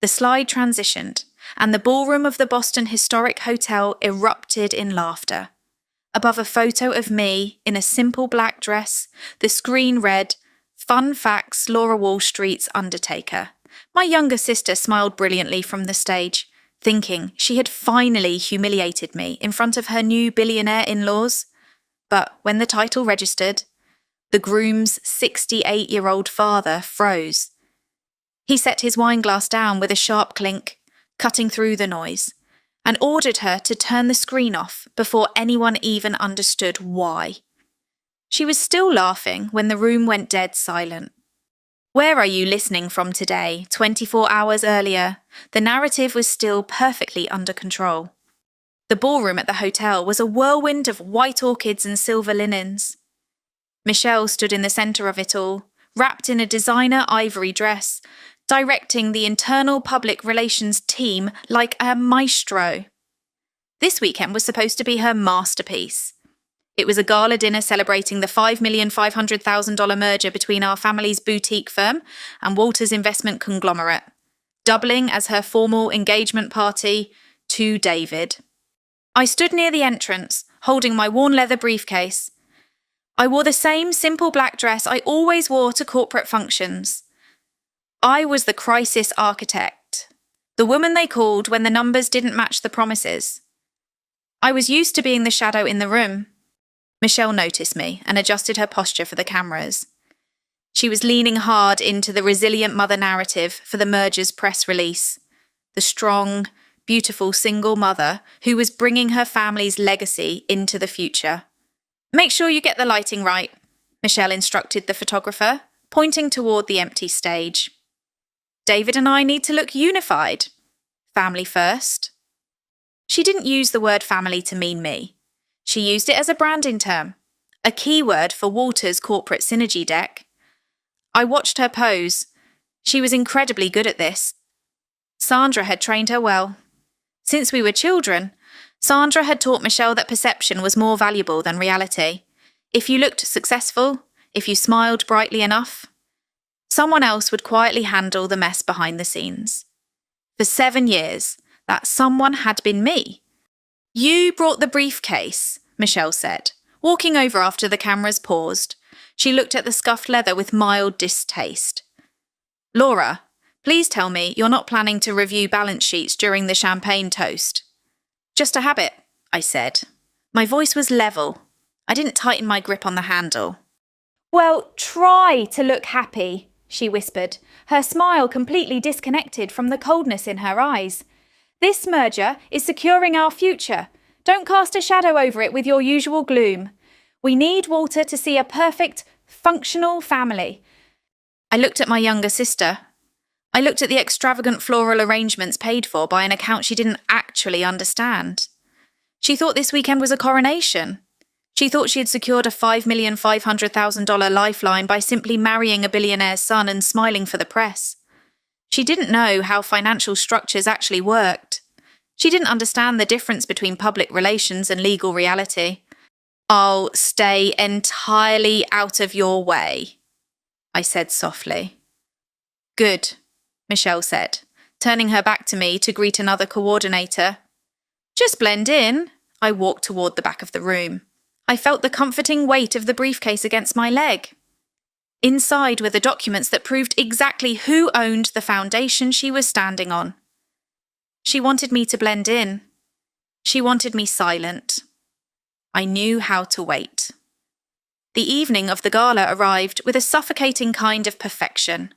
The slide transitioned, and the ballroom of the Boston Historic Hotel erupted in laughter. Above a photo of me in a simple black dress, the screen read, "Fun Facts, Laura Wall Street's Undertaker." My younger sister smiled brilliantly from the stage, thinking she had finally humiliated me in front of her new billionaire in-laws. But when the title registered, the groom's 68-year-old father froze. He set his wineglass down with a sharp clink, cutting through the noise, and ordered her to turn the screen off before anyone even understood why. She was still laughing when the room went dead silent. Where are you listening from today, 24 hours earlier? The narrative was still perfectly under control. The ballroom at the hotel was a whirlwind of white orchids and silver linens. Michelle stood in the centre of it all, wrapped in a designer ivory dress, directing the internal public relations team like a maestro. This weekend was supposed to be her masterpiece. It was a gala dinner celebrating the $5,500,000 merger between our family's boutique firm and Walter's investment conglomerate, doubling as her formal engagement party to David. I stood near the entrance, holding my worn leather briefcase. I wore the same simple black dress I always wore to corporate functions. I was the crisis architect, the woman they called when the numbers didn't match the promises. I was used to being the shadow in the room. Michelle noticed me and adjusted her posture for the cameras. She was leaning hard into the resilient mother narrative for the merger's press release. The strong, beautiful single mother who was bringing her family's legacy into the future. "Make sure you get the lighting right," Michelle instructed the photographer, pointing toward the empty stage. "David and I need to look unified. Family first." She didn't use the word family to mean me. She used it as a branding term, a keyword for Walter's corporate synergy deck. I watched her pose. She was incredibly good at this. Sandra had trained her well. Since we were children, Sandra had taught Michelle that perception was more valuable than reality. If you looked successful, if you smiled brightly enough, someone else would quietly handle the mess behind the scenes. For 7 years, that someone had been me. "You brought the briefcase," Michelle said, walking over after the cameras paused. She looked at the scuffed leather with mild distaste. "Laura, please tell me you're not planning to review balance sheets during the champagne toast." "Just a habit," I said. My voice was level. I didn't tighten my grip on the handle. "Well, try to look happy," she whispered, her smile completely disconnected from the coldness in her eyes. "This merger is securing our future. Don't cast a shadow over it with your usual gloom. We need Walter to see a perfect, functional family." I looked at my younger sister. I looked at the extravagant floral arrangements paid for by an account she didn't actually understand. She thought this weekend was a coronation. She thought she had secured a $5,500,000 lifeline by simply marrying a billionaire's son and smiling for the press. She didn't know how financial structures actually worked. She didn't understand the difference between public relations and legal reality. "I'll stay entirely out of your way," I said softly. "Good," Michelle said, turning her back to me to greet another coordinator. "Just blend in." I walked toward the back of the room. I felt the comforting weight of the briefcase against my leg. Inside were the documents that proved exactly who owned the foundation she was standing on. She wanted me to blend in. She wanted me silent. I knew how to wait. The evening of the gala arrived with a suffocating kind of perfection.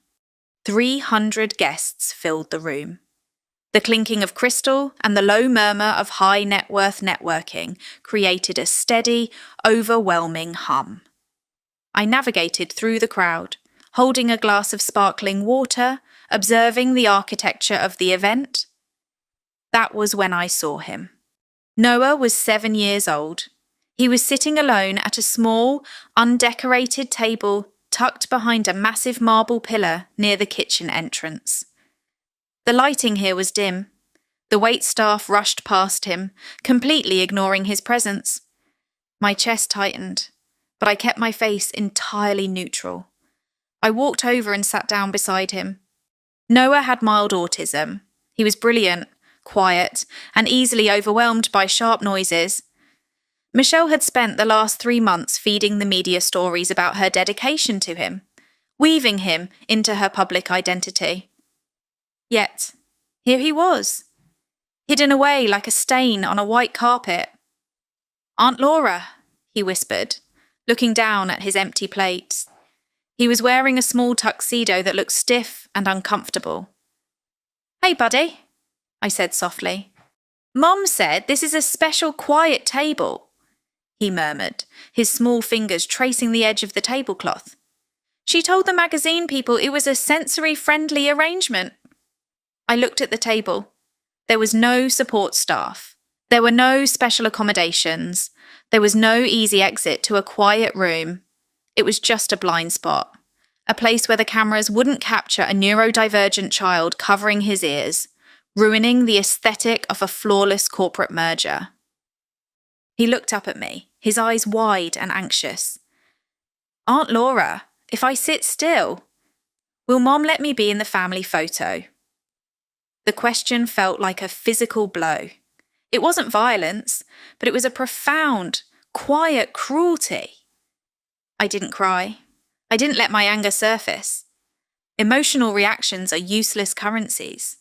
300 guests filled the room. The clinking of crystal and the low murmur of high net worth networking created a steady, overwhelming hum. I navigated through the crowd, holding a glass of sparkling water, observing the architecture of the event. That was when I saw him. Noah was 7 years old. He was sitting alone at a small, undecorated table tucked behind a massive marble pillar near the kitchen entrance. The lighting here was dim. The waitstaff rushed past him, completely ignoring his presence. My chest tightened, but I kept my face entirely neutral. I walked over and sat down beside him. Noah had mild autism. He was brilliant, quiet, and easily overwhelmed by sharp noises. Michelle had spent the last 3 months feeding the media stories about her dedication to him, weaving him into her public identity. Yet, here he was, hidden away like a stain on a white carpet. "Aunt Laura," he whispered, looking down at his empty plates. He was wearing a small tuxedo that looked stiff and uncomfortable. "Hey, buddy," I said softly. "Mom said this is a special quiet table," he murmured, his small fingers tracing the edge of the tablecloth. "She told the magazine people it was a sensory-friendly arrangement." I looked at the table. There was no support staff. There were no special accommodations. There was no easy exit to a quiet room. It was just a blind spot, a place where the cameras wouldn't capture a neurodivergent child covering his ears, ruining the aesthetic of a flawless corporate merger. He looked up at me, his eyes wide and anxious. "Aunt Laura, if I sit still, will Mom let me be in the family photo?" The question felt like a physical blow. It wasn't violence, but it was a profound, quiet cruelty. I didn't cry. I didn't let my anger surface. Emotional reactions are useless currencies.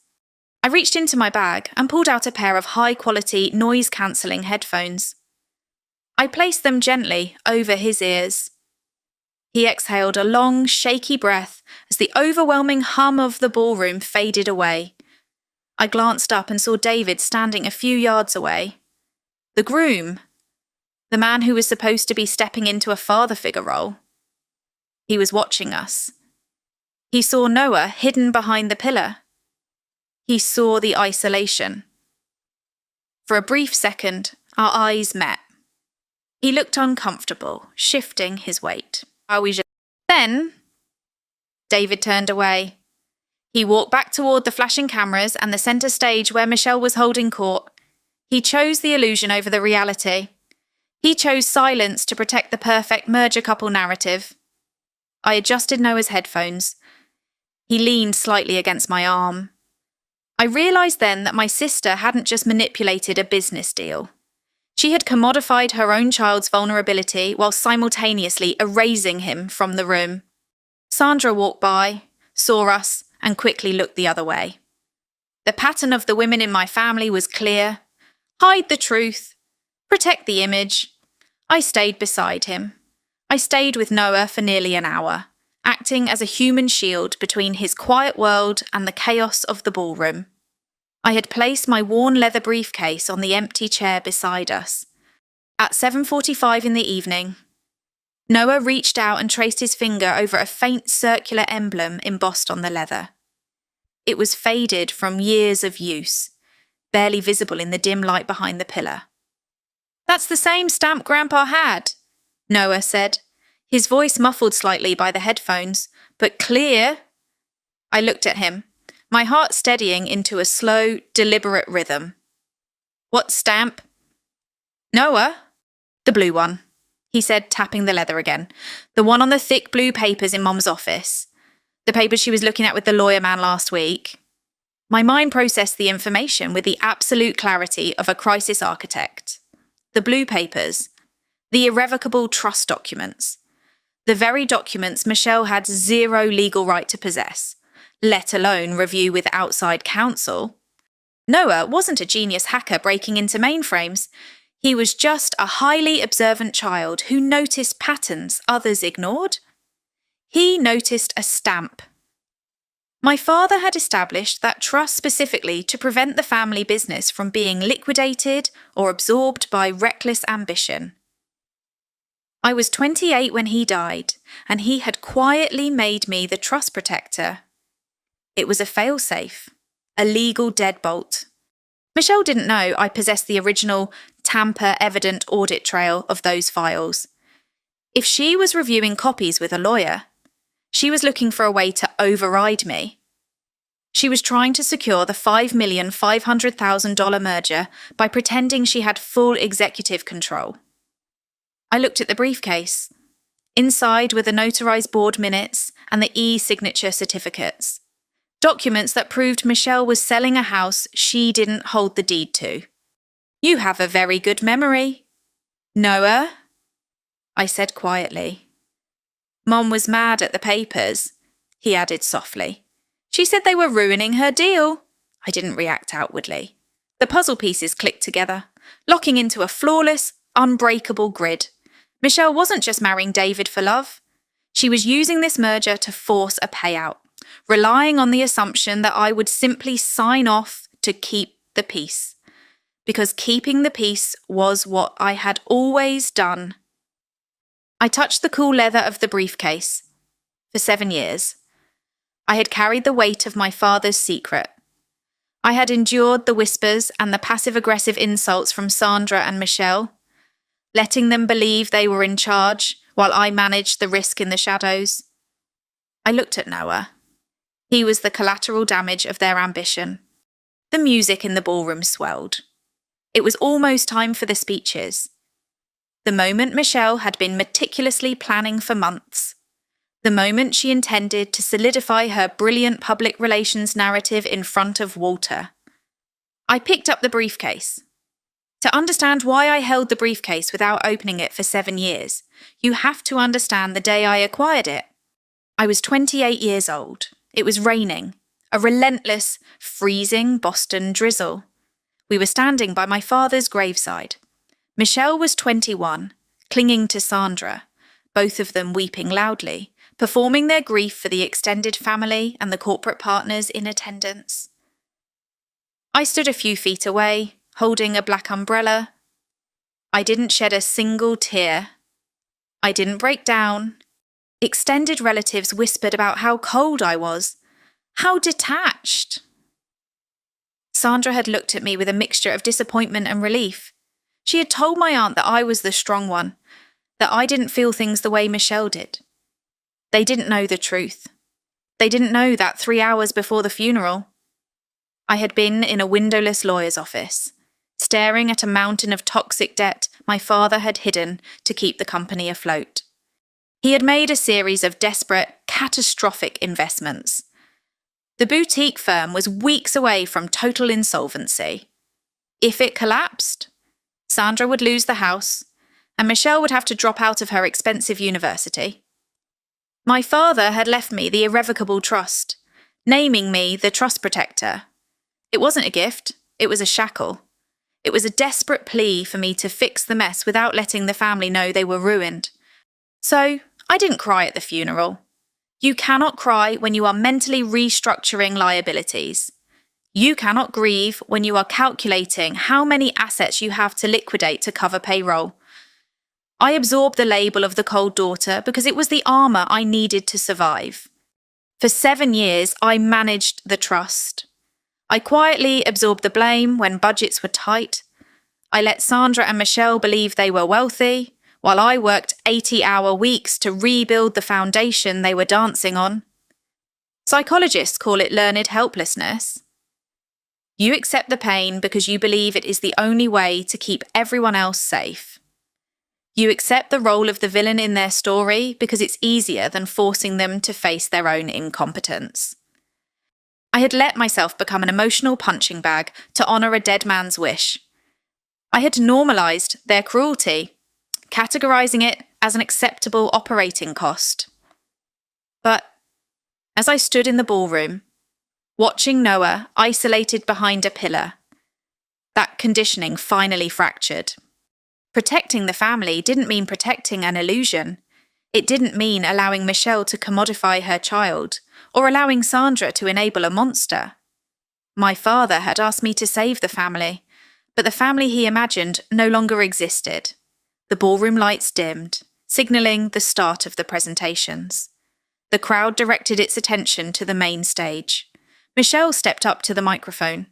I reached into my bag and pulled out a pair of high-quality, noise-cancelling headphones. I placed them gently over his ears. He exhaled a long, shaky breath as the overwhelming hum of the ballroom faded away. I glanced up and saw David standing a few yards away. The groom, the man who was supposed to be stepping into a father figure role. He was watching us. He saw Noah hidden behind the pillar. He saw the isolation. For a brief second, our eyes met. He looked uncomfortable, shifting his weight. Then, David turned away. He walked back toward the flashing cameras and the centre stage where Michelle was holding court. He chose the illusion over the reality. He chose silence to protect the perfect merger couple narrative. I adjusted Noah's headphones. He leaned slightly against my arm. I realised then that my sister hadn't just manipulated a business deal. She had commodified her own child's vulnerability while simultaneously erasing him from the room. Sandra walked by, saw us, and quickly looked the other way. The pattern of the women in my family was clear. Hide the truth. Protect the image. I stayed beside him. I stayed with Noah for nearly an hour, acting as a human shield between his quiet world and the chaos of the ballroom. I had placed my worn leather briefcase on the empty chair beside us. At 7:45 in the evening, Noah reached out and traced his finger over a faint circular emblem embossed on the leather. It was faded from years of use, barely visible in the dim light behind the pillar. "That's the same stamp Grandpa had," Noah said, his voice muffled slightly by the headphones, but clear. I looked at him, my heart steadying into a slow, deliberate rhythm. "What stamp?" "Noah." "The blue one," he said, tapping the leather again. "The one on the thick blue papers in Mom's office. The papers she was looking at with the lawyer man last week." My mind processed the information with the absolute clarity of a crisis architect. The blue papers. The irrevocable trust documents. The very documents Michelle had zero legal right to possess, let alone review with outside counsel. Noah wasn't a genius hacker breaking into mainframes. He was just a highly observant child who noticed patterns others ignored. He noticed a stamp. My father had established that trust specifically to prevent the family business from being liquidated or absorbed by reckless ambition. I was 28 when he died, and he had quietly made me the trust protector. It was a failsafe, a legal deadbolt. Michelle didn't know I possessed the original tamper-evident audit trail of those files. If she was reviewing copies with a lawyer, she was looking for a way to override me. She was trying to secure the $5,500,000 merger by pretending she had full executive control. I looked at the briefcase. Inside were the notarized board minutes and the e-signature certificates. Documents that proved Michelle was selling a house she didn't hold the deed to. You have a very good memory. Noah? I said quietly. Mom was mad at the papers, he added softly. She said they were ruining her deal. I didn't react outwardly. The puzzle pieces clicked together, locking into a flawless, unbreakable grid. Michelle wasn't just marrying David for love. She was using this merger to force a payout, relying on the assumption that I would simply sign off to keep the peace. Because keeping the peace was what I had always done. I touched the cool leather of the briefcase. For 7 years, I had carried the weight of my father's secret. I had endured the whispers and the passive-aggressive insults from Sandra and Michelle, letting them believe they were in charge while I managed the risk in the shadows. I looked at Noah. He was the collateral damage of their ambition. The music in the ballroom swelled. It was almost time for the speeches. The moment Michelle had been meticulously planning for months. The moment she intended to solidify her brilliant public relations narrative in front of Walter. I picked up the briefcase. To understand why I held the briefcase without opening it for 7 years, you have to understand the day I acquired it. I was 28 years old. It was raining, a relentless, freezing Boston drizzle. We were standing by my father's graveside. Michelle was 21, clinging to Sandra, both of them weeping loudly, performing their grief for the extended family and the corporate partners in attendance. I stood a few feet away, holding a black umbrella. I didn't shed a single tear. I didn't break down. Extended relatives whispered about how cold I was, how detached. Sandra had looked at me with a mixture of disappointment and relief. She had told my aunt that I was the strong one, that I didn't feel things the way Michelle did. They didn't know the truth. They didn't know that 3 hours before the funeral, I had been in a windowless lawyer's office, staring at a mountain of toxic debt my father had hidden to keep the company afloat. He had made a series of desperate, catastrophic investments. The boutique firm was weeks away from total insolvency. If it collapsed, Sandra would lose the house, and Michelle would have to drop out of her expensive university. My father had left me the irrevocable trust, naming me the trust protector. It wasn't a gift, it was a shackle. It was a desperate plea for me to fix the mess without letting the family know they were ruined. So, I didn't cry at the funeral. You cannot cry when you are mentally restructuring liabilities. You cannot grieve when you are calculating how many assets you have to liquidate to cover payroll. I absorbed the label of the cold daughter because it was the armour I needed to survive. For 7 years, I managed the trust. I quietly absorbed the blame when budgets were tight. I let Sandra and Michelle believe they were wealthy, while I worked 80-hour weeks to rebuild the foundation they were dancing on. Psychologists call it learned helplessness. You accept the pain because you believe it is the only way to keep everyone else safe. You accept the role of the villain in their story because it's easier than forcing them to face their own incompetence. I had let myself become an emotional punching bag to honour a dead man's wish. I had normalised their cruelty, categorising it as an acceptable operating cost. But as I stood in the ballroom, watching Noah isolated behind a pillar, that conditioning finally fractured. Protecting the family didn't mean protecting an illusion. It didn't mean allowing Michelle to commodify her child, or allowing Sandra to enable a monster. My father had asked me to save the family, but the family he imagined no longer existed. The ballroom lights dimmed, signalling the start of the presentations. The crowd directed its attention to the main stage. Michelle stepped up to the microphone,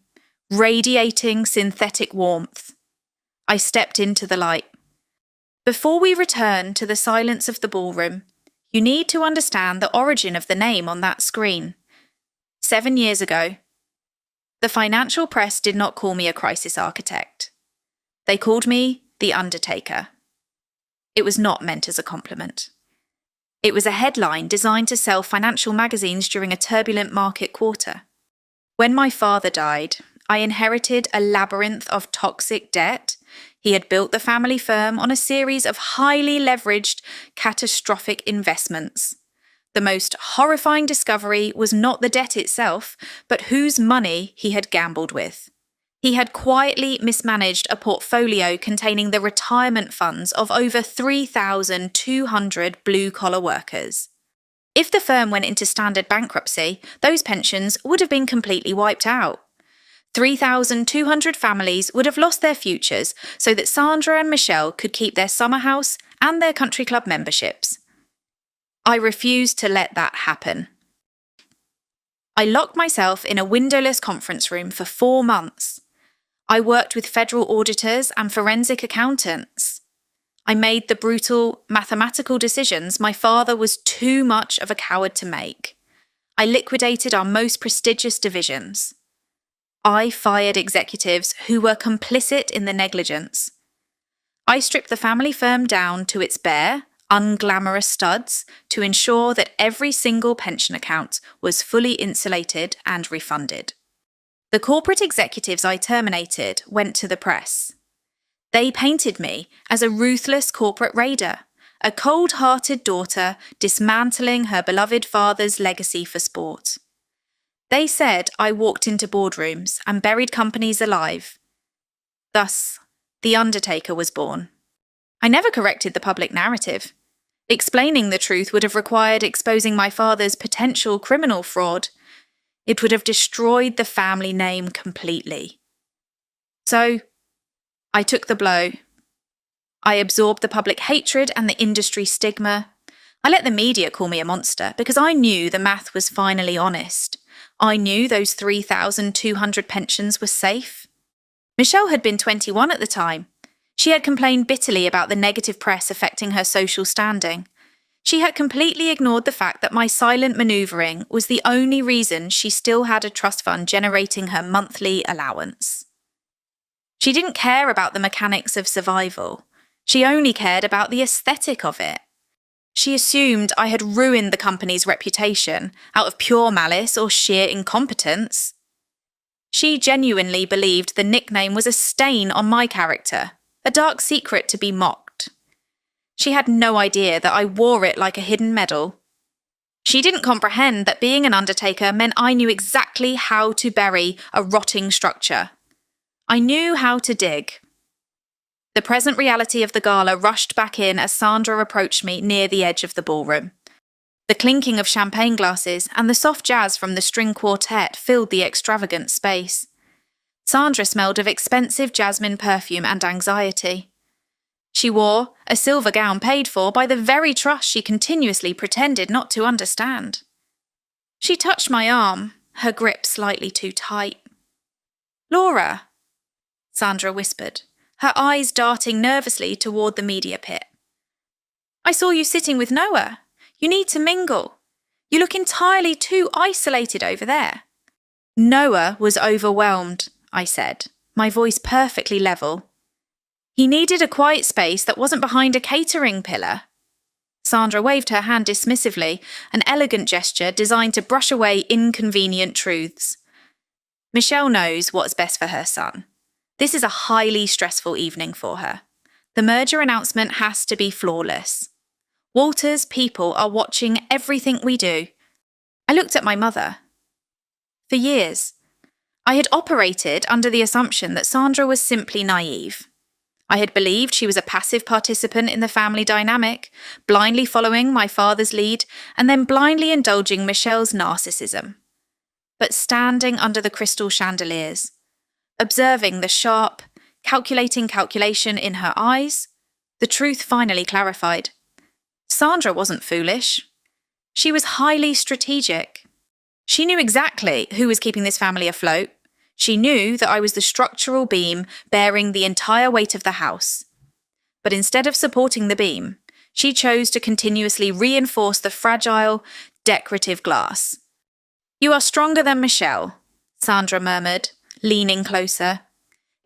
radiating synthetic warmth. I stepped into the light. Before we return to the silence of the ballroom, you need to understand the origin of the name on that screen. 7 years ago, the financial press did not call me a crisis architect. They called me the Undertaker. It was not meant as a compliment. It was a headline designed to sell financial magazines during a turbulent market quarter. When my father died, I inherited a labyrinth of toxic debt. He had built the family firm on a series of highly leveraged, catastrophic investments. The most horrifying discovery was not the debt itself, but whose money he had gambled with. He had quietly mismanaged a portfolio containing the retirement funds of over 3,200 blue-collar workers. If the firm went into standard bankruptcy, those pensions would have been completely wiped out. 3,200 families would have lost their futures so that Sandra and Michelle could keep their summer house and their country club memberships. I refused to let that happen. I locked myself in a windowless conference room for 4 months. I worked with federal auditors and forensic accountants. I made the brutal, mathematical decisions my father was too much of a coward to make. I liquidated our most prestigious divisions. I fired executives who were complicit in the negligence. I stripped the family firm down to its bare, unglamorous studs to ensure that every single pension account was fully insulated and refunded. The corporate executives I terminated went to the press. They painted me as a ruthless corporate raider, a cold-hearted daughter dismantling her beloved father's legacy for sport. They said I walked into boardrooms and buried companies alive. Thus, The Undertaker was born. I never corrected the public narrative. Explaining the truth would have required exposing my father's potential criminal fraud. It would have destroyed the family name completely. So, I took the blow. I absorbed the public hatred and the industry stigma. I let the media call me a monster because I knew the math was finally honest. I knew those 3,200 pensions were safe. Michelle had been 21 at the time. She had complained bitterly about the negative press affecting her social standing. She had completely ignored the fact that my silent manoeuvring was the only reason she still had a trust fund generating her monthly allowance. She didn't care about the mechanics of survival. She only cared about the aesthetic of it. She assumed I had ruined the company's reputation out of pure malice or sheer incompetence. She genuinely believed the nickname was a stain on my character, a dark secret to be mocked. She had no idea that I wore it like a hidden medal. She didn't comprehend that being an undertaker meant I knew exactly how to bury a rotting structure. I knew how to dig. The present reality of the gala rushed back in as Sandra approached me near the edge of the ballroom. The clinking of champagne glasses and the soft jazz from the string quartet filled the extravagant space. Sandra smelled of expensive jasmine perfume and anxiety. She wore a silver gown paid for by the very trust she continuously pretended not to understand. She touched my arm, her grip slightly too tight. "Laura," Sandra whispered, her eyes darting nervously toward the media pit. "I saw you sitting with Noah. You need to mingle. You look entirely too isolated over there." Noah was overwhelmed, I said, my voice perfectly level. He needed a quiet space that wasn't behind a catering pillar. Sandra waved her hand dismissively, an elegant gesture designed to brush away inconvenient truths. Michelle knows what's best for her son. This is a highly stressful evening for her. The merger announcement has to be flawless. Walter's people are watching everything we do. I looked at my mother. For years, I had operated under the assumption that Sandra was simply naive. I had believed she was a passive participant in the family dynamic, blindly following my father's lead and then blindly indulging Michelle's narcissism. But standing under the crystal chandeliers, observing the sharp, calculation in her eyes, the truth finally clarified. Sandra wasn't foolish. She was highly strategic. She knew exactly who was keeping this family afloat. She knew that I was the structural beam bearing the entire weight of the house. But instead of supporting the beam, she chose to continuously reinforce the fragile, decorative glass. "You are stronger than Michelle," Sandra murmured, leaning closer.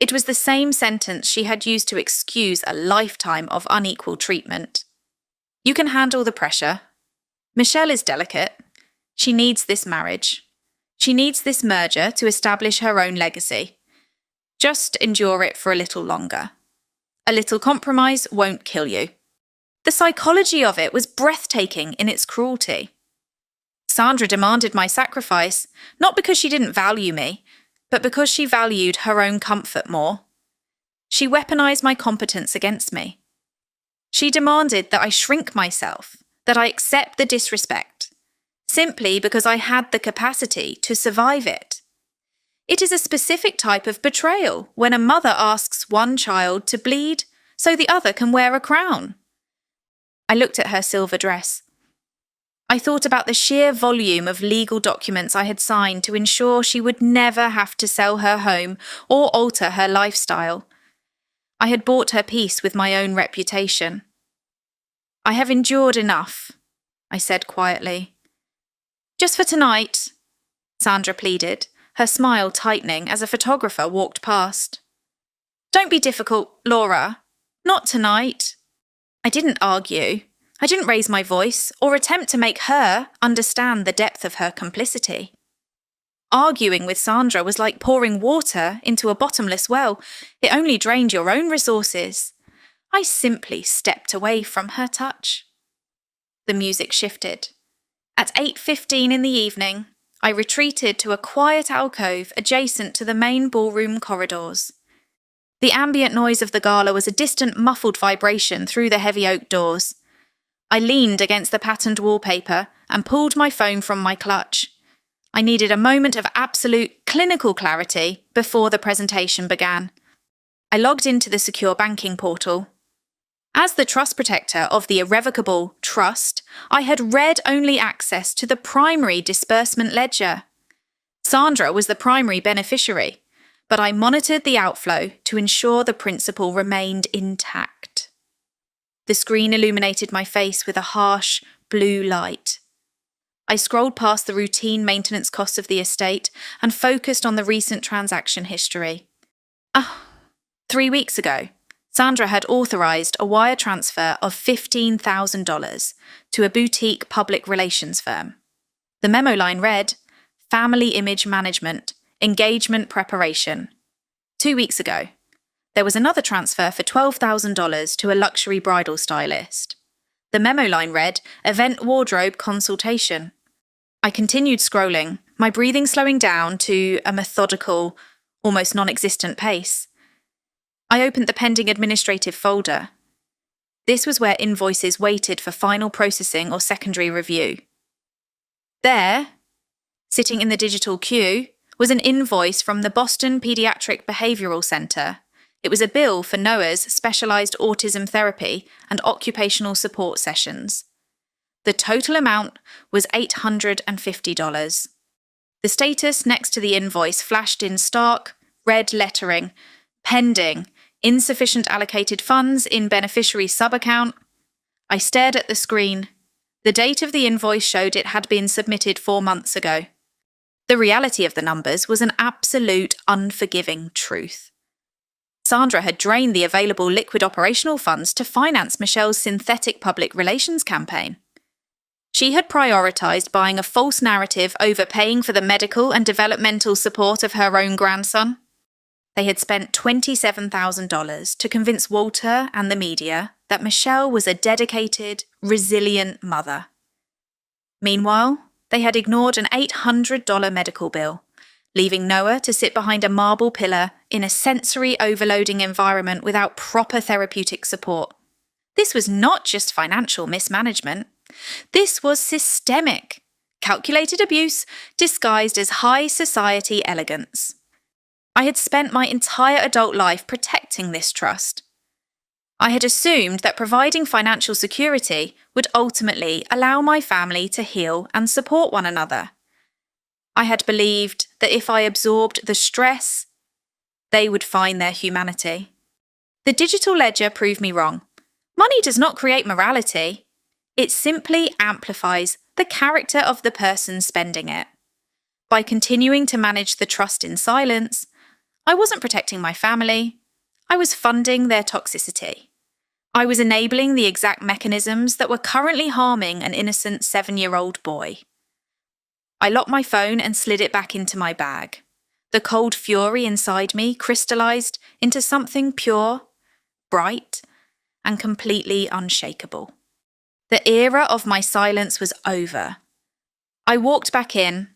It was the same sentence she had used to excuse a lifetime of unequal treatment. "You can handle the pressure. Michelle is delicate. She needs this marriage. She needs this merger to establish her own legacy. Just endure it for a little longer. A little compromise won't kill you. The psychology of it was breathtaking in its cruelty. Sandra demanded my sacrifice, not because she didn't value me, but because she valued her own comfort more. She weaponized my competence against me. She demanded that I shrink myself, that I accept the disrespect, simply because I had the capacity to survive it. It is a specific type of betrayal when a mother asks one child to bleed so the other can wear a crown. I looked at her silver dress. I thought about the sheer volume of legal documents I had signed to ensure she would never have to sell her home or alter her lifestyle. I had bought her peace with my own reputation. I have endured enough, I said quietly. Just for tonight, Sandra pleaded, her smile tightening as a photographer walked past. Don't be difficult, Laura. Not tonight. I didn't argue. I didn't raise my voice or attempt to make her understand the depth of her complicity. Arguing with Sandra was like pouring water into a bottomless well. It only drained your own resources. I simply stepped away from her touch. The music shifted. At 8:15 in the evening, I retreated to a quiet alcove adjacent to the main ballroom corridors. The ambient noise of the gala was a distant muffled vibration through the heavy oak doors. I leaned against the patterned wallpaper and pulled my phone from my clutch. I needed a moment of absolute clinical clarity before the presentation began. I logged into the secure banking portal. As the trust protector of the irrevocable trust, I had read-only access to the primary disbursement ledger. Sandra was the primary beneficiary, but I monitored the outflow to ensure the principal remained intact. The screen illuminated my face with a harsh, blue light. I scrolled past the routine maintenance costs of the estate and focused on the recent transaction history. 3 weeks ago, Sandra had authorised a wire transfer of $15,000 to a boutique public relations firm. The memo line read, Family Image Management, Engagement Preparation. 2 weeks ago, there was another transfer for $12,000 to a luxury bridal stylist. The memo line read, Event Wardrobe Consultation. I continued scrolling, my breathing slowing down to a methodical, almost non-existent pace. I opened the pending administrative folder. This was where invoices waited for final processing or secondary review. There, sitting in the digital queue, was an invoice from the Boston Pediatric Behavioral Center. It was a bill for Noah's specialized autism therapy and occupational support sessions. The total amount was $850. The status next to the invoice flashed in stark, red lettering, pending, insufficient allocated funds in beneficiary subaccount. I stared at the screen. The date of the invoice showed it had been submitted 4 months ago. The reality of the numbers was an absolute unforgiving truth. Sandra had drained the available liquid operational funds to finance Michelle's synthetic public relations campaign. She had prioritised buying a false narrative over paying for the medical and developmental support of her own grandson. They had spent $27,000 to convince Walter and the media that Michelle was a dedicated, resilient mother. Meanwhile, they had ignored an $800 medical bill, leaving Noah to sit behind a marble pillar in a sensory overloading environment without proper therapeutic support. This was not just financial mismanagement. This was systemic, calculated abuse disguised as high society elegance. I had spent my entire adult life protecting this trust. I had assumed that providing financial security would ultimately allow my family to heal and support one another. I had believed that if I absorbed the stress, they would find their humanity. The digital ledger proved me wrong. Money does not create morality. It simply amplifies the character of the person spending it. By continuing to manage the trust in silence, I wasn't protecting my family. I was funding their toxicity. I was enabling the exact mechanisms that were currently harming an innocent 7-year-old boy. I locked my phone and slid it back into my bag. The cold fury inside me crystallized into something pure, bright, and completely unshakable. The era of my silence was over. I walked back in.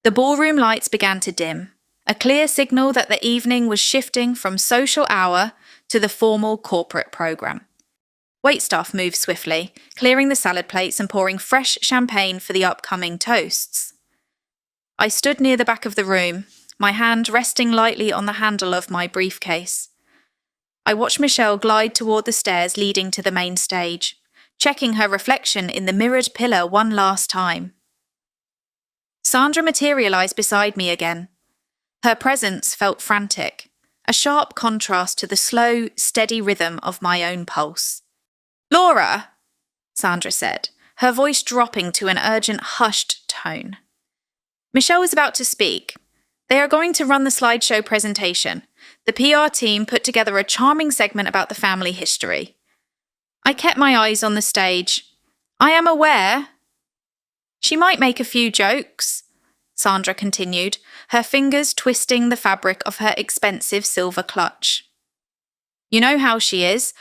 The ballroom lights began to dim, a clear signal that the evening was shifting from social hour to the formal corporate program. Waitstaff moved swiftly, clearing the salad plates and pouring fresh champagne for the upcoming toasts. I stood near the back of the room, my hand resting lightly on the handle of my briefcase. I watched Michelle glide toward the stairs leading to the main stage, checking her reflection in the mirrored pillar one last time. Sandra materialized beside me again. Her presence felt frantic, a sharp contrast to the slow, steady rhythm of my own pulse. "Laura," Sandra said, her voice dropping to an urgent, hushed tone. Michelle was about to speak. They are going to run the slideshow presentation. The PR team put together a charming segment about the family history. I kept my eyes on the stage. I am aware. She might make a few jokes, Sandra continued, her fingers twisting the fabric of her expensive silver clutch. You know how she is.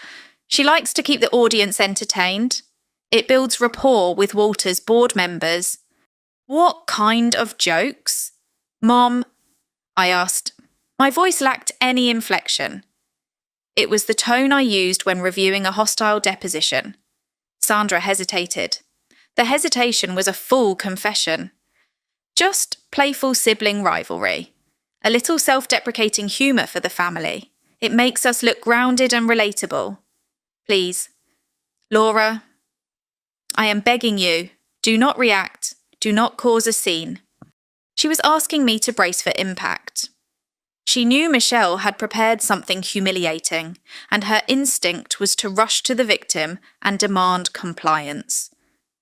She likes to keep the audience entertained. It builds rapport with Walter's board members. What kind of jokes? Mom, I asked. My voice lacked any inflection. It was the tone I used when reviewing a hostile deposition. Sandra hesitated. The hesitation was a full confession. Just playful sibling rivalry. A little self-deprecating humour for the family. It makes us look grounded and relatable. Please. Laura, I am begging you, do not react, do not cause a scene. She was asking me to brace for impact. She knew Michelle had prepared something humiliating, and her instinct was to rush to the victim and demand compliance,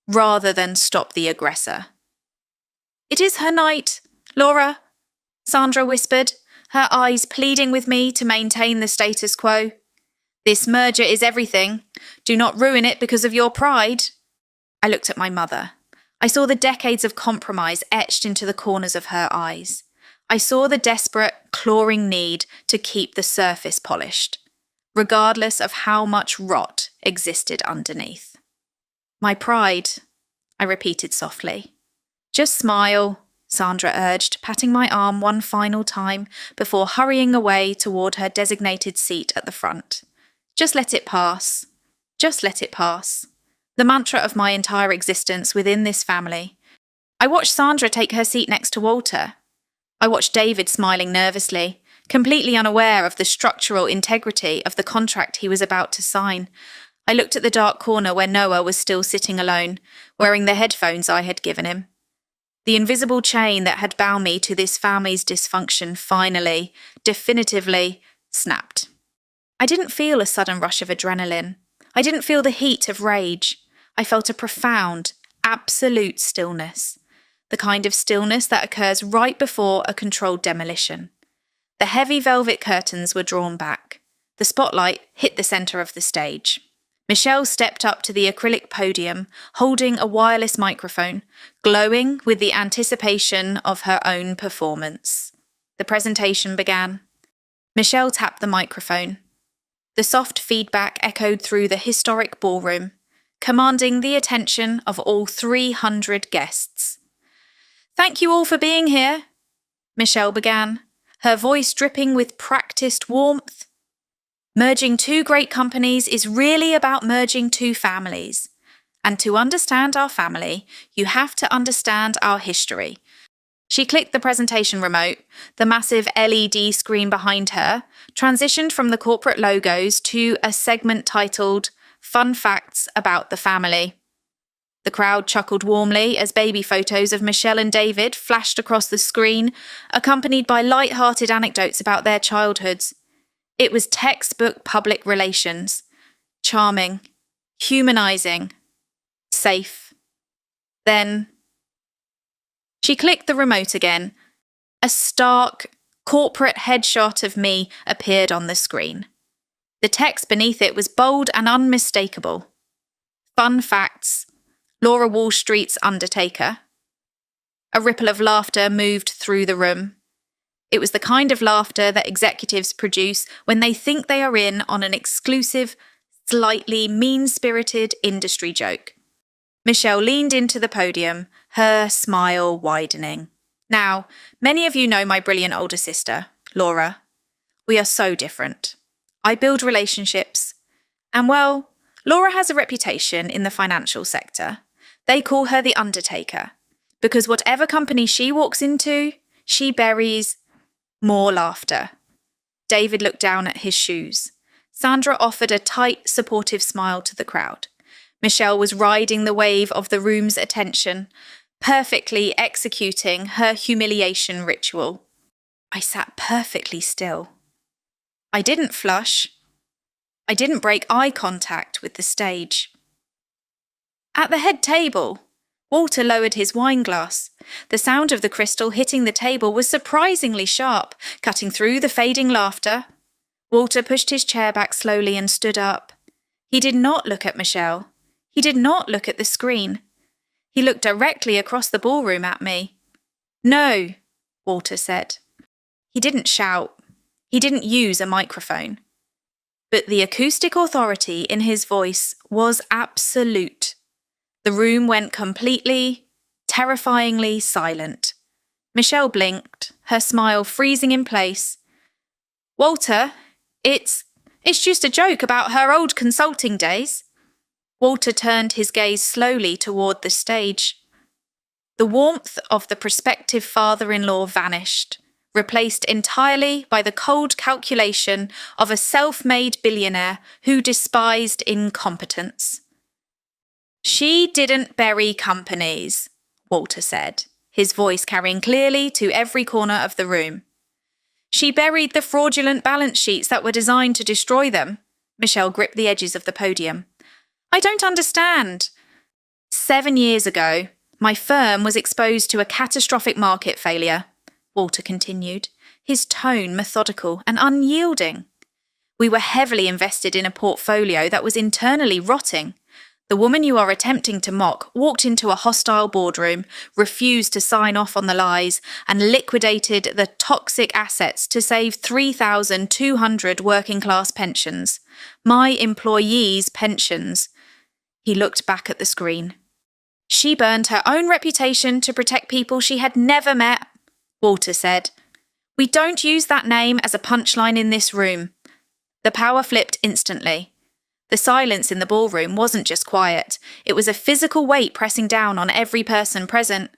rather than stop the aggressor. It is her night, Laura, Sandra whispered, her eyes pleading with me to maintain the status quo. This merger is everything. Do not ruin it because of your pride. I looked at my mother. I saw the decades of compromise etched into the corners of her eyes. I saw the desperate, clawing need to keep the surface polished, regardless of how much rot existed underneath. My pride, I repeated softly. Just smile, Sandra urged, patting my arm one final time before hurrying away toward her designated seat at the front. Just let it pass. Just let it pass. The mantra of my entire existence within this family. I watched Sandra take her seat next to Walter. I watched David smiling nervously, completely unaware of the structural integrity of the contract he was about to sign. I looked at the dark corner where Noah was still sitting alone, wearing the headphones I had given him. The invisible chain that had bound me to this family's dysfunction finally, definitively, snapped. I didn't feel a sudden rush of adrenaline. I didn't feel the heat of rage. I felt a profound, absolute stillness. The kind of stillness that occurs right before a controlled demolition. The heavy velvet curtains were drawn back. The spotlight hit the centre of the stage. Michelle stepped up to the acrylic podium, holding a wireless microphone, glowing with the anticipation of her own performance. The presentation began. Michelle tapped the microphone. The soft feedback echoed through the historic ballroom, commanding the attention of all 300 guests. Thank you all for being here, Michelle began, her voice dripping with practiced warmth. Merging two great companies is really about merging two families. And to understand our family, you have to understand our history. She clicked the presentation remote. The massive LED screen behind her transitioned from the corporate logos to a segment titled Fun Facts About the Family. The crowd chuckled warmly as baby photos of Michelle and David flashed across the screen, accompanied by light-hearted anecdotes about their childhoods. It was textbook public relations. Charming, humanizing, safe. Then she clicked the remote again. A stark, corporate headshot of me appeared on the screen. The text beneath it was bold and unmistakable. Fun facts: Laura Wall Street's undertaker. A ripple of laughter moved through the room. It was the kind of laughter that executives produce when they think they are in on an exclusive, slightly mean-spirited industry joke. Michelle leaned into the podium, her smile widening. Now, many of you know my brilliant older sister, Laura. We are so different. I build relationships. And well, Laura has a reputation in the financial sector. They call her the undertaker, because whatever company she walks into, she buries more laughter. David looked down at his shoes. Sandra offered a tight, supportive smile to the crowd. Michelle was riding the wave of the room's attention, perfectly executing her humiliation ritual. I sat perfectly still. I didn't flush. I didn't break eye contact with the stage. At the head table, Walter lowered his wine glass. The sound of the crystal hitting the table was surprisingly sharp, cutting through the fading laughter. Walter pushed his chair back slowly and stood up. He did not look at Michelle. He did not look at the screen. He looked directly across the ballroom at me. "No," Walter said. He didn't shout. He didn't use a microphone. But the acoustic authority in his voice was absolute. The room went completely, terrifyingly silent. Michelle blinked, her smile freezing in place. "Walter, it's just a joke about her old consulting days." Walter turned his gaze slowly toward the stage. The warmth of the prospective father-in-law vanished, replaced entirely by the cold calculation of a self-made billionaire who despised incompetence. "She didn't bury companies," Walter said, his voice carrying clearly to every corner of the room. "She buried the fraudulent balance sheets that were designed to destroy them." Michelle gripped the edges of the podium. "I don't understand." 7 years ago, my firm was exposed to a catastrophic market failure, Walter continued, his tone methodical and unyielding. "We were heavily invested in a portfolio that was internally rotting. The woman you are attempting to mock walked into a hostile boardroom, refused to sign off on the lies, and liquidated the toxic assets to save 3,200 working-class pensions. My employees' pensions." He looked back at the screen. "She burned her own reputation to protect people she had never met," Walter said. "We don't use that name as a punchline in this room." The power flipped instantly. The silence in the ballroom wasn't just quiet. It was a physical weight pressing down on every person present.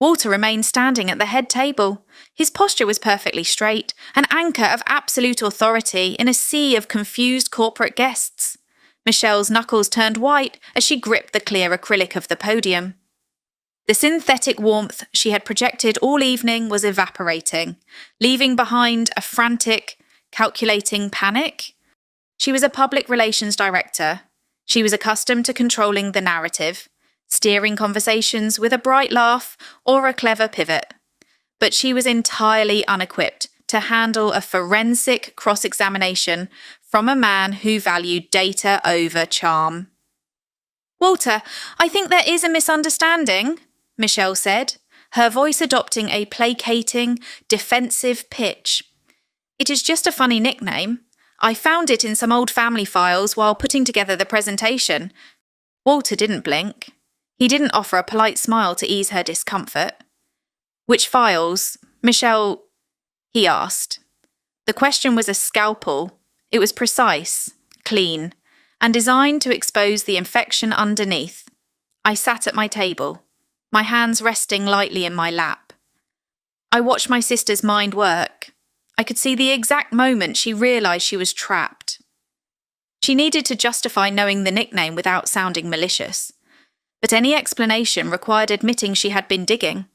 Walter remained standing at the head table. His posture was perfectly straight, an anchor of absolute authority in a sea of confused corporate guests. Michelle's knuckles turned white as she gripped the clear acrylic of the podium. The synthetic warmth she had projected all evening was evaporating, leaving behind a frantic, calculating panic. She was a public relations director. She was accustomed to controlling the narrative, steering conversations with a bright laugh or a clever pivot. But she was entirely unequipped to handle a forensic cross-examination from a man who valued data over charm. "Walter, I think there is a misunderstanding," Michelle said, her voice adopting a placating, defensive pitch. "It is just a funny nickname. I found it in some old family files while putting together the presentation." Walter didn't blink. He didn't offer a polite smile to ease her discomfort. "Which files, Michelle?" he asked. The question was a scalpel. It was precise, clean, and designed to expose the infection underneath. I sat at my table, my hands resting lightly in my lap. I watched my sister's mind work. I could see the exact moment she realised she was trapped. She needed to justify knowing the nickname without sounding malicious, but any explanation required admitting she had been digging.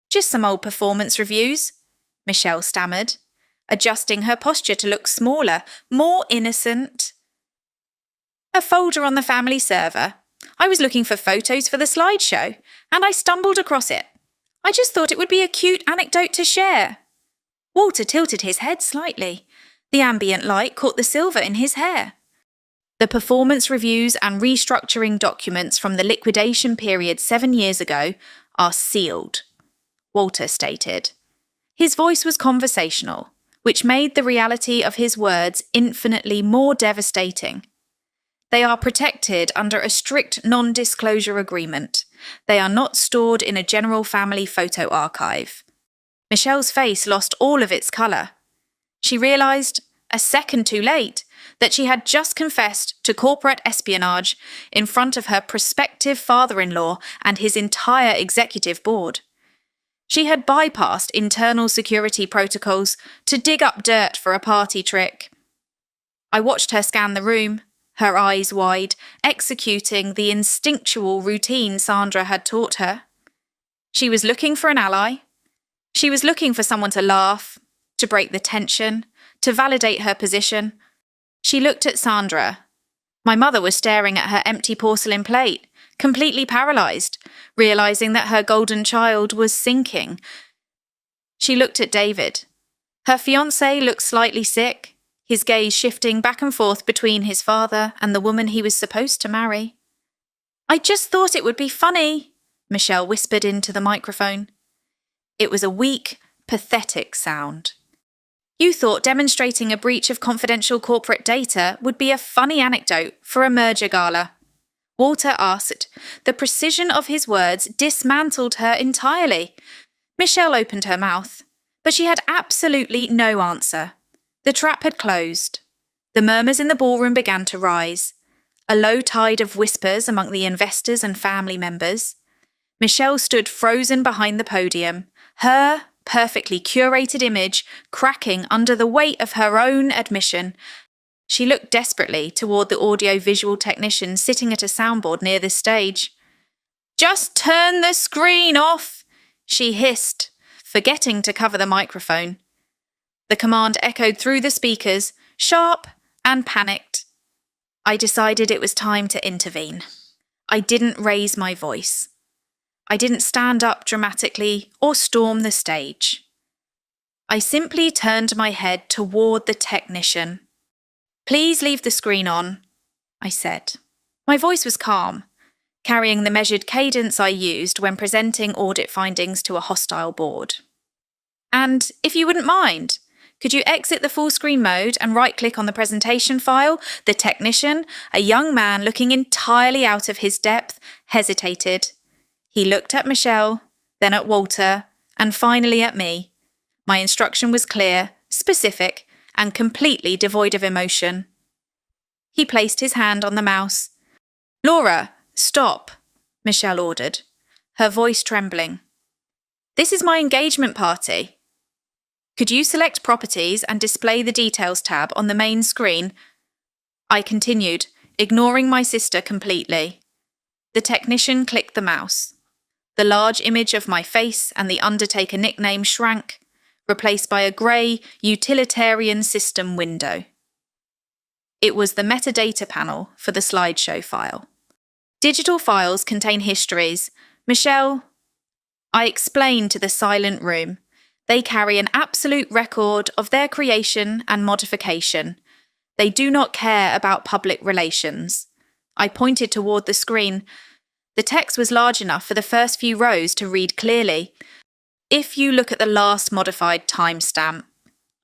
"Just some old performance reviews," Michelle stammered, adjusting her posture to look smaller, more innocent. "A folder on the family server. I was looking for photos for the slideshow, and I stumbled across it. I just thought it would be a cute anecdote to share." Walter tilted his head slightly. The ambient light caught the silver in his hair. The performance reviews and restructuring documents from the liquidation period 7 years ago are sealed, Walter stated. His voice was conversational, which made the reality of his words infinitely more devastating. They are protected under a strict non-disclosure agreement. They are not stored in a general family photo archive. Michelle's face lost all of its colour. She realised, a second too late, that she had just confessed to corporate espionage in front of her prospective father-in-law and his entire executive board. She had bypassed internal security protocols to dig up dirt for a party trick. I watched her scan the room, her eyes wide, executing the instinctual routine Sandra had taught her. She was looking for an ally. She was looking for someone to laugh, to break the tension, to validate her position. She looked at Sandra. My mother was staring at her empty porcelain plate, completely paralysed, realising that her golden child was sinking. She looked at David. Her fiancé looked slightly sick, his gaze shifting back and forth between his father and the woman he was supposed to marry. I just thought it would be funny, Michelle whispered into the microphone. It was a weak, pathetic sound. You thought demonstrating a breach of confidential corporate data would be a funny anecdote for a merger gala. Walter asked. The precision of his words dismantled her entirely. Michelle opened her mouth, but she had absolutely no answer. The trap had closed. The murmurs in the ballroom began to rise. A low tide of whispers among the investors and family members. Michelle stood frozen behind the podium, her perfectly curated image cracking under the weight of her own admission. She looked desperately toward the audio-visual technician sitting at a soundboard near the stage. "Just turn the screen off," she hissed, forgetting to cover the microphone. The command echoed through the speakers, sharp and panicked. I decided it was time to intervene. I didn't raise my voice. I didn't stand up dramatically or storm the stage. I simply turned my head toward the technician. "Please leave the screen on," I said. My voice was calm, carrying the measured cadence I used when presenting audit findings to a hostile board. "And if you wouldn't mind, could you exit the full screen mode and right-click on the presentation file?" The technician, a young man looking entirely out of his depth, hesitated. He looked at Michelle, then at Walter, and finally at me. My instruction was clear, specific, and completely devoid of emotion. He placed his hand on the mouse. "Laura, stop," Michelle ordered, her voice trembling. "This is my engagement party. Could you select Properties and display the Details tab on the main screen?" I continued, ignoring my sister completely. The technician clicked the mouse. The large image of my face and the Undertaker nickname shrank, replaced by a grey, utilitarian system window. It was the metadata panel for the slideshow file. Digital files contain histories. Michelle, I explained to the silent room, they carry an absolute record of their creation and modification. They do not care about public relations. I pointed toward the screen. The text was large enough for the first few rows to read clearly. "If you look at the last modified timestamp,"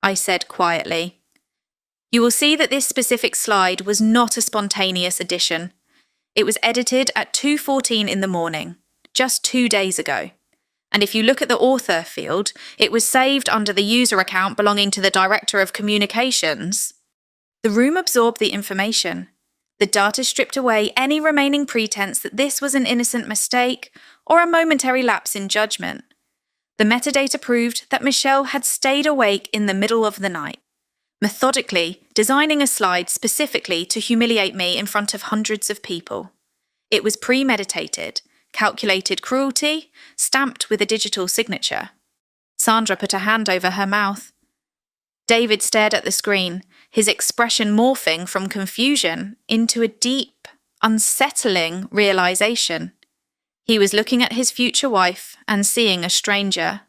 I said quietly, "you will see that this specific slide was not a spontaneous addition. It was edited at 2:14 in the morning, just 2 days ago. And if you look at the author field, it was saved under the user account belonging to the Director of Communications." The room absorbed the information. The data stripped away any remaining pretense that this was an innocent mistake or a momentary lapse in judgment. The metadata proved that Michelle had stayed awake in the middle of the night, methodically designing a slide specifically to humiliate me in front of hundreds of people. It was premeditated, calculated cruelty, stamped with a digital signature. Sandra put a hand over her mouth. David stared at the screen, his expression morphing from confusion into a deep, unsettling realization. He was looking at his future wife and seeing a stranger.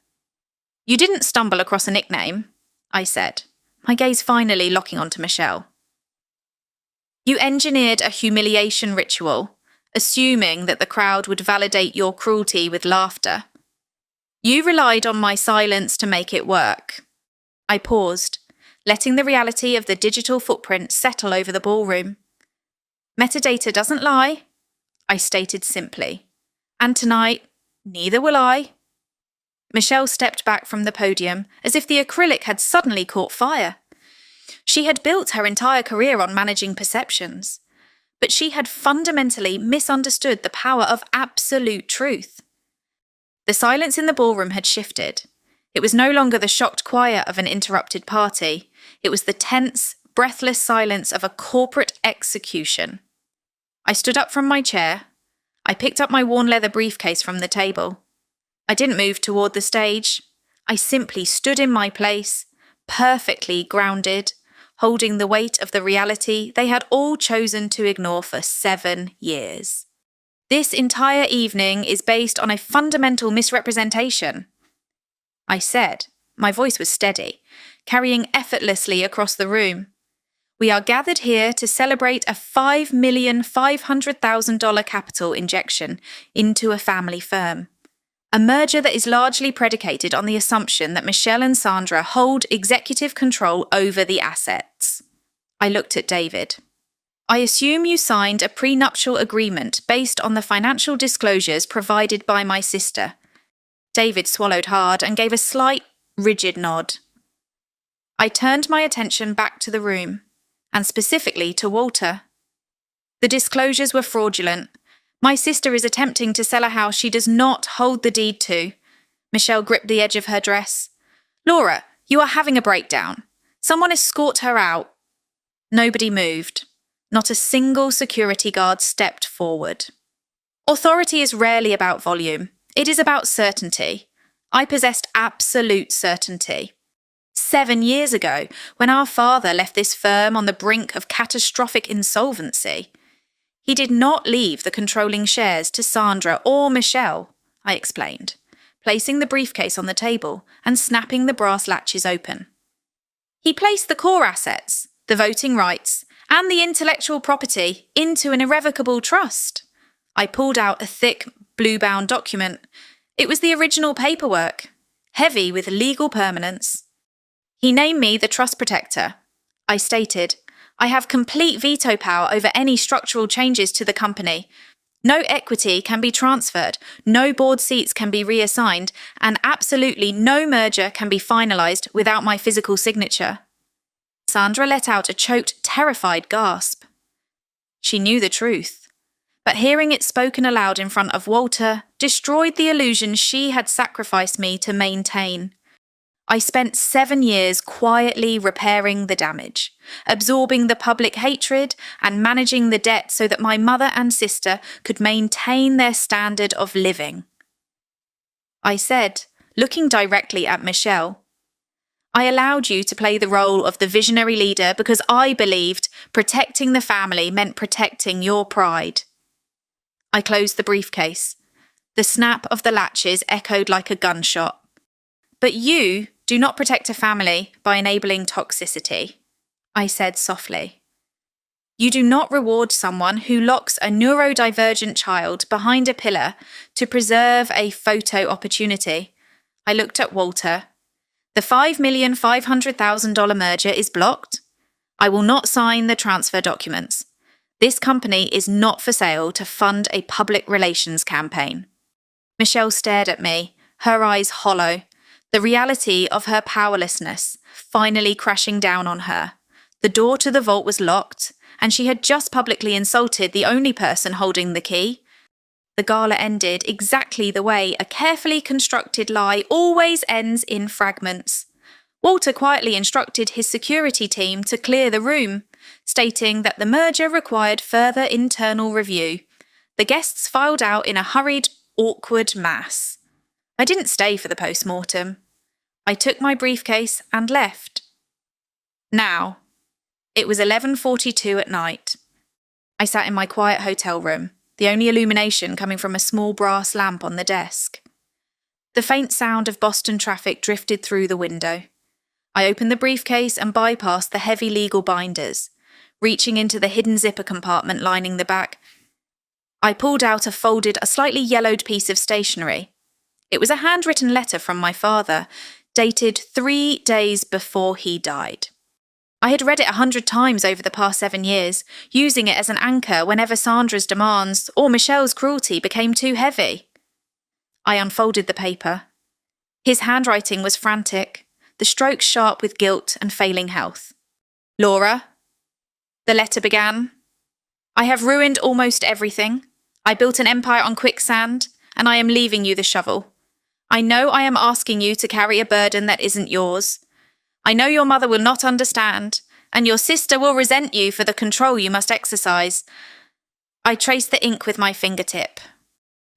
"You didn't stumble across a nickname," I said, my gaze finally locking onto Michelle. You engineered a humiliation ritual, assuming that the crowd would validate your cruelty with laughter. You relied on my silence to make it work. I paused, letting the reality of the digital footprint settle over the ballroom. Metadata doesn't lie, I stated simply. And tonight, neither will I. Michelle stepped back from the podium as if the acrylic had suddenly caught fire. She had built her entire career on managing perceptions, but she had fundamentally misunderstood the power of absolute truth. The silence in the ballroom had shifted. It was no longer the shocked quiet of an interrupted party. It was the tense, breathless silence of a corporate execution. I stood up from my chair. I picked up my worn leather briefcase from the table. I didn't move toward the stage. I simply stood in my place, perfectly grounded, holding the weight of the reality they had all chosen to ignore for 7 years. This entire evening is based on a fundamental misrepresentation, I said. My voice was steady, carrying effortlessly across the room. We are gathered here to celebrate a $5,500,000 capital injection into a family firm. A merger that is largely predicated on the assumption that Michelle and Sandra hold executive control over the assets. I looked at David. I assume you signed a prenuptial agreement based on the financial disclosures provided by my sister. David swallowed hard and gave a slight, rigid nod. I turned my attention back to the room, and specifically to Walter. The disclosures were fraudulent. My sister is attempting to sell a house she does not hold the deed to. Michelle gripped the edge of her dress. Laura, you are having a breakdown. Someone escort her out. Nobody moved. Not a single security guard stepped forward. Authority is rarely about volume. It is about certainty. I possessed absolute certainty. 7 years ago, when our father left this firm on the brink of catastrophic insolvency, he did not leave the controlling shares to Sandra or Michelle, I explained, placing the briefcase on the table and snapping the brass latches open. He placed the core assets, the voting rights, and the intellectual property into an irrevocable trust. I pulled out a thick, blue-bound document. It was the original paperwork, heavy with legal permanence. He named me the trust protector. I stated, I have complete veto power over any structural changes to the company. No equity can be transferred, no board seats can be reassigned, and absolutely no merger can be finalised without my physical signature. Sandra let out a choked, terrified gasp. She knew the truth, but hearing it spoken aloud in front of Walter destroyed the illusion she had sacrificed me to maintain. I spent 7 years quietly repairing the damage, absorbing the public hatred and managing the debt so that my mother and sister could maintain their standard of living. I said, looking directly at Michelle, I allowed you to play the role of the visionary leader because I believed protecting the family meant protecting your pride. I closed the briefcase. The snap of the latches echoed like a gunshot. But you do not protect a family by enabling toxicity, I said softly. You do not reward someone who locks a neurodivergent child behind a pillar to preserve a photo opportunity. I looked at Walter. The $5,500,000 merger is blocked. I will not sign the transfer documents. This company is not for sale to fund a public relations campaign. Michelle stared at me, her eyes hollow, the reality of her powerlessness finally crashing down on her. The door to the vault was locked, and she had just publicly insulted the only person holding the key. The gala ended exactly the way a carefully constructed lie always ends, in fragments. Walter quietly instructed his security team to clear the room, stating that the merger required further internal review. The guests filed out in a hurried, awkward mass. I didn't stay for the post-mortem. I took my briefcase and left. Now, it was 11:42 at night. I sat in my quiet hotel room, the only illumination coming from a small brass lamp on the desk. The faint sound of Boston traffic drifted through the window. I opened the briefcase and bypassed the heavy legal binders, reaching into the hidden zipper compartment lining the back. I pulled out a slightly yellowed piece of stationery. It was a handwritten letter from my father, dated 3 days before he died. I had read it 100 times over the past 7 years, using it as an anchor whenever Sandra's demands or Michelle's cruelty became too heavy. I unfolded the paper. His handwriting was frantic, the strokes sharp with guilt and failing health. Laura, the letter began, I have ruined almost everything. I built an empire on quicksand, and I am leaving you the shovel. I know I am asking you to carry a burden that isn't yours. I know your mother will not understand, and your sister will resent you for the control you must exercise. I trace the ink with my fingertip.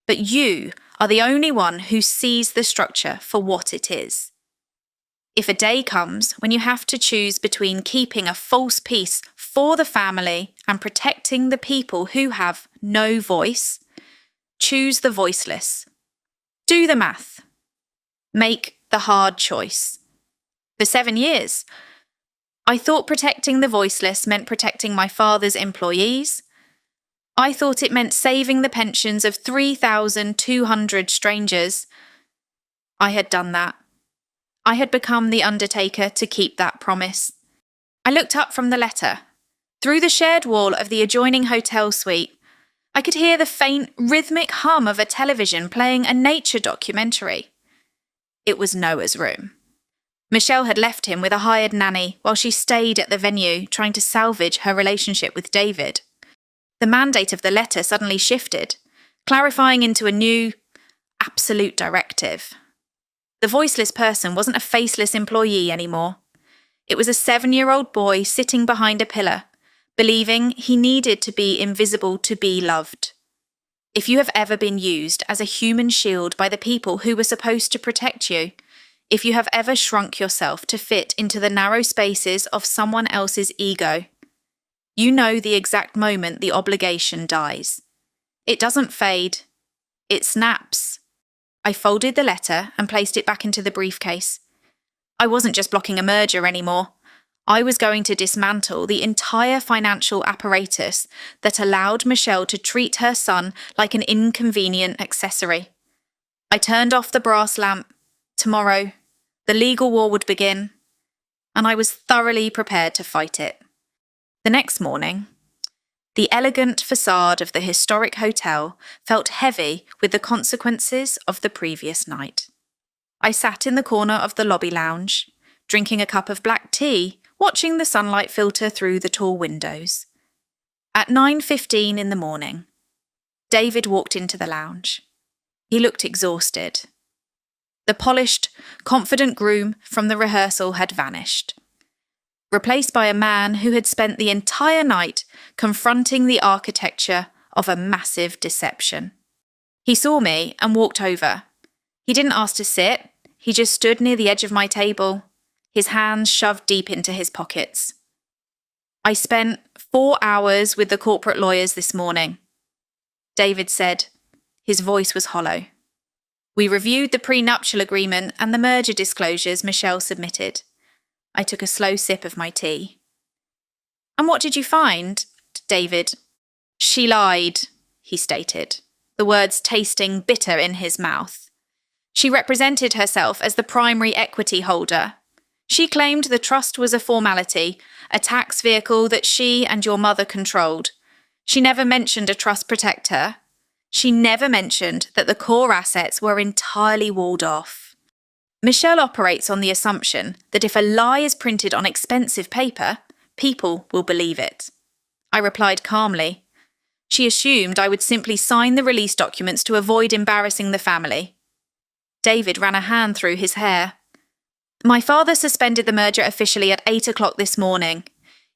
But you are the only one who sees the structure for what it is. If a day comes when you have to choose between keeping a false peace for the family and protecting the people who have no voice, choose the voiceless. Do the math. Make the hard choice. For 7 years, I thought protecting the voiceless meant protecting my father's employees. I thought it meant saving the pensions of 3,200 strangers. I had done that. I had become the undertaker to keep that promise. I looked up from the letter. Through the shared wall of the adjoining hotel suite, I could hear the faint, rhythmic hum of a television playing a nature documentary. It was Noah's room. Michelle had left him with a hired nanny while she stayed at the venue trying to salvage her relationship with David. The mandate of the letter suddenly shifted, clarifying into a new, absolute directive. The voiceless person wasn't a faceless employee anymore. It was a 7-year-old boy sitting behind a pillar, believing he needed to be invisible to be loved. If you have ever been used as a human shield by the people who were supposed to protect you, if you have ever shrunk yourself to fit into the narrow spaces of someone else's ego, you know the exact moment the obligation dies. It doesn't fade. It snaps. I folded the letter and placed it back into the briefcase. I wasn't just blocking a merger anymore. I was going to dismantle the entire financial apparatus that allowed Michelle to treat her son like an inconvenient accessory. I turned off the brass lamp. Tomorrow, the legal war would begin, and I was thoroughly prepared to fight it. The next morning, the elegant facade of the historic hotel felt heavy with the consequences of the previous night. I sat in the corner of the lobby lounge, drinking a cup of black tea, watching the sunlight filter through the tall windows. At 9:15 in the morning, David walked into the lounge. He looked exhausted. The polished, confident groom from the rehearsal had vanished, replaced by a man who had spent the entire night confronting the architecture of a massive deception. He saw me and walked over. He didn't ask to sit, he just stood near the edge of my table, his hands shoved deep into his pockets. I spent 4 hours with the corporate lawyers this morning, David said. His voice was hollow. We reviewed the prenuptial agreement and the merger disclosures Michelle submitted. I took a slow sip of my tea. And what did you find, David? She lied, he stated, the words tasting bitter in his mouth. She represented herself as the primary equity holder. She claimed the trust was a formality, a tax vehicle that she and your mother controlled. She never mentioned a trust protector. She never mentioned that the core assets were entirely walled off. Michelle operates on the assumption that if a lie is printed on expensive paper, people will believe it. I replied calmly. She assumed I would simply sign the release documents to avoid embarrassing the family. David ran a hand through his hair. My father suspended the merger officially at 8 o'clock this morning.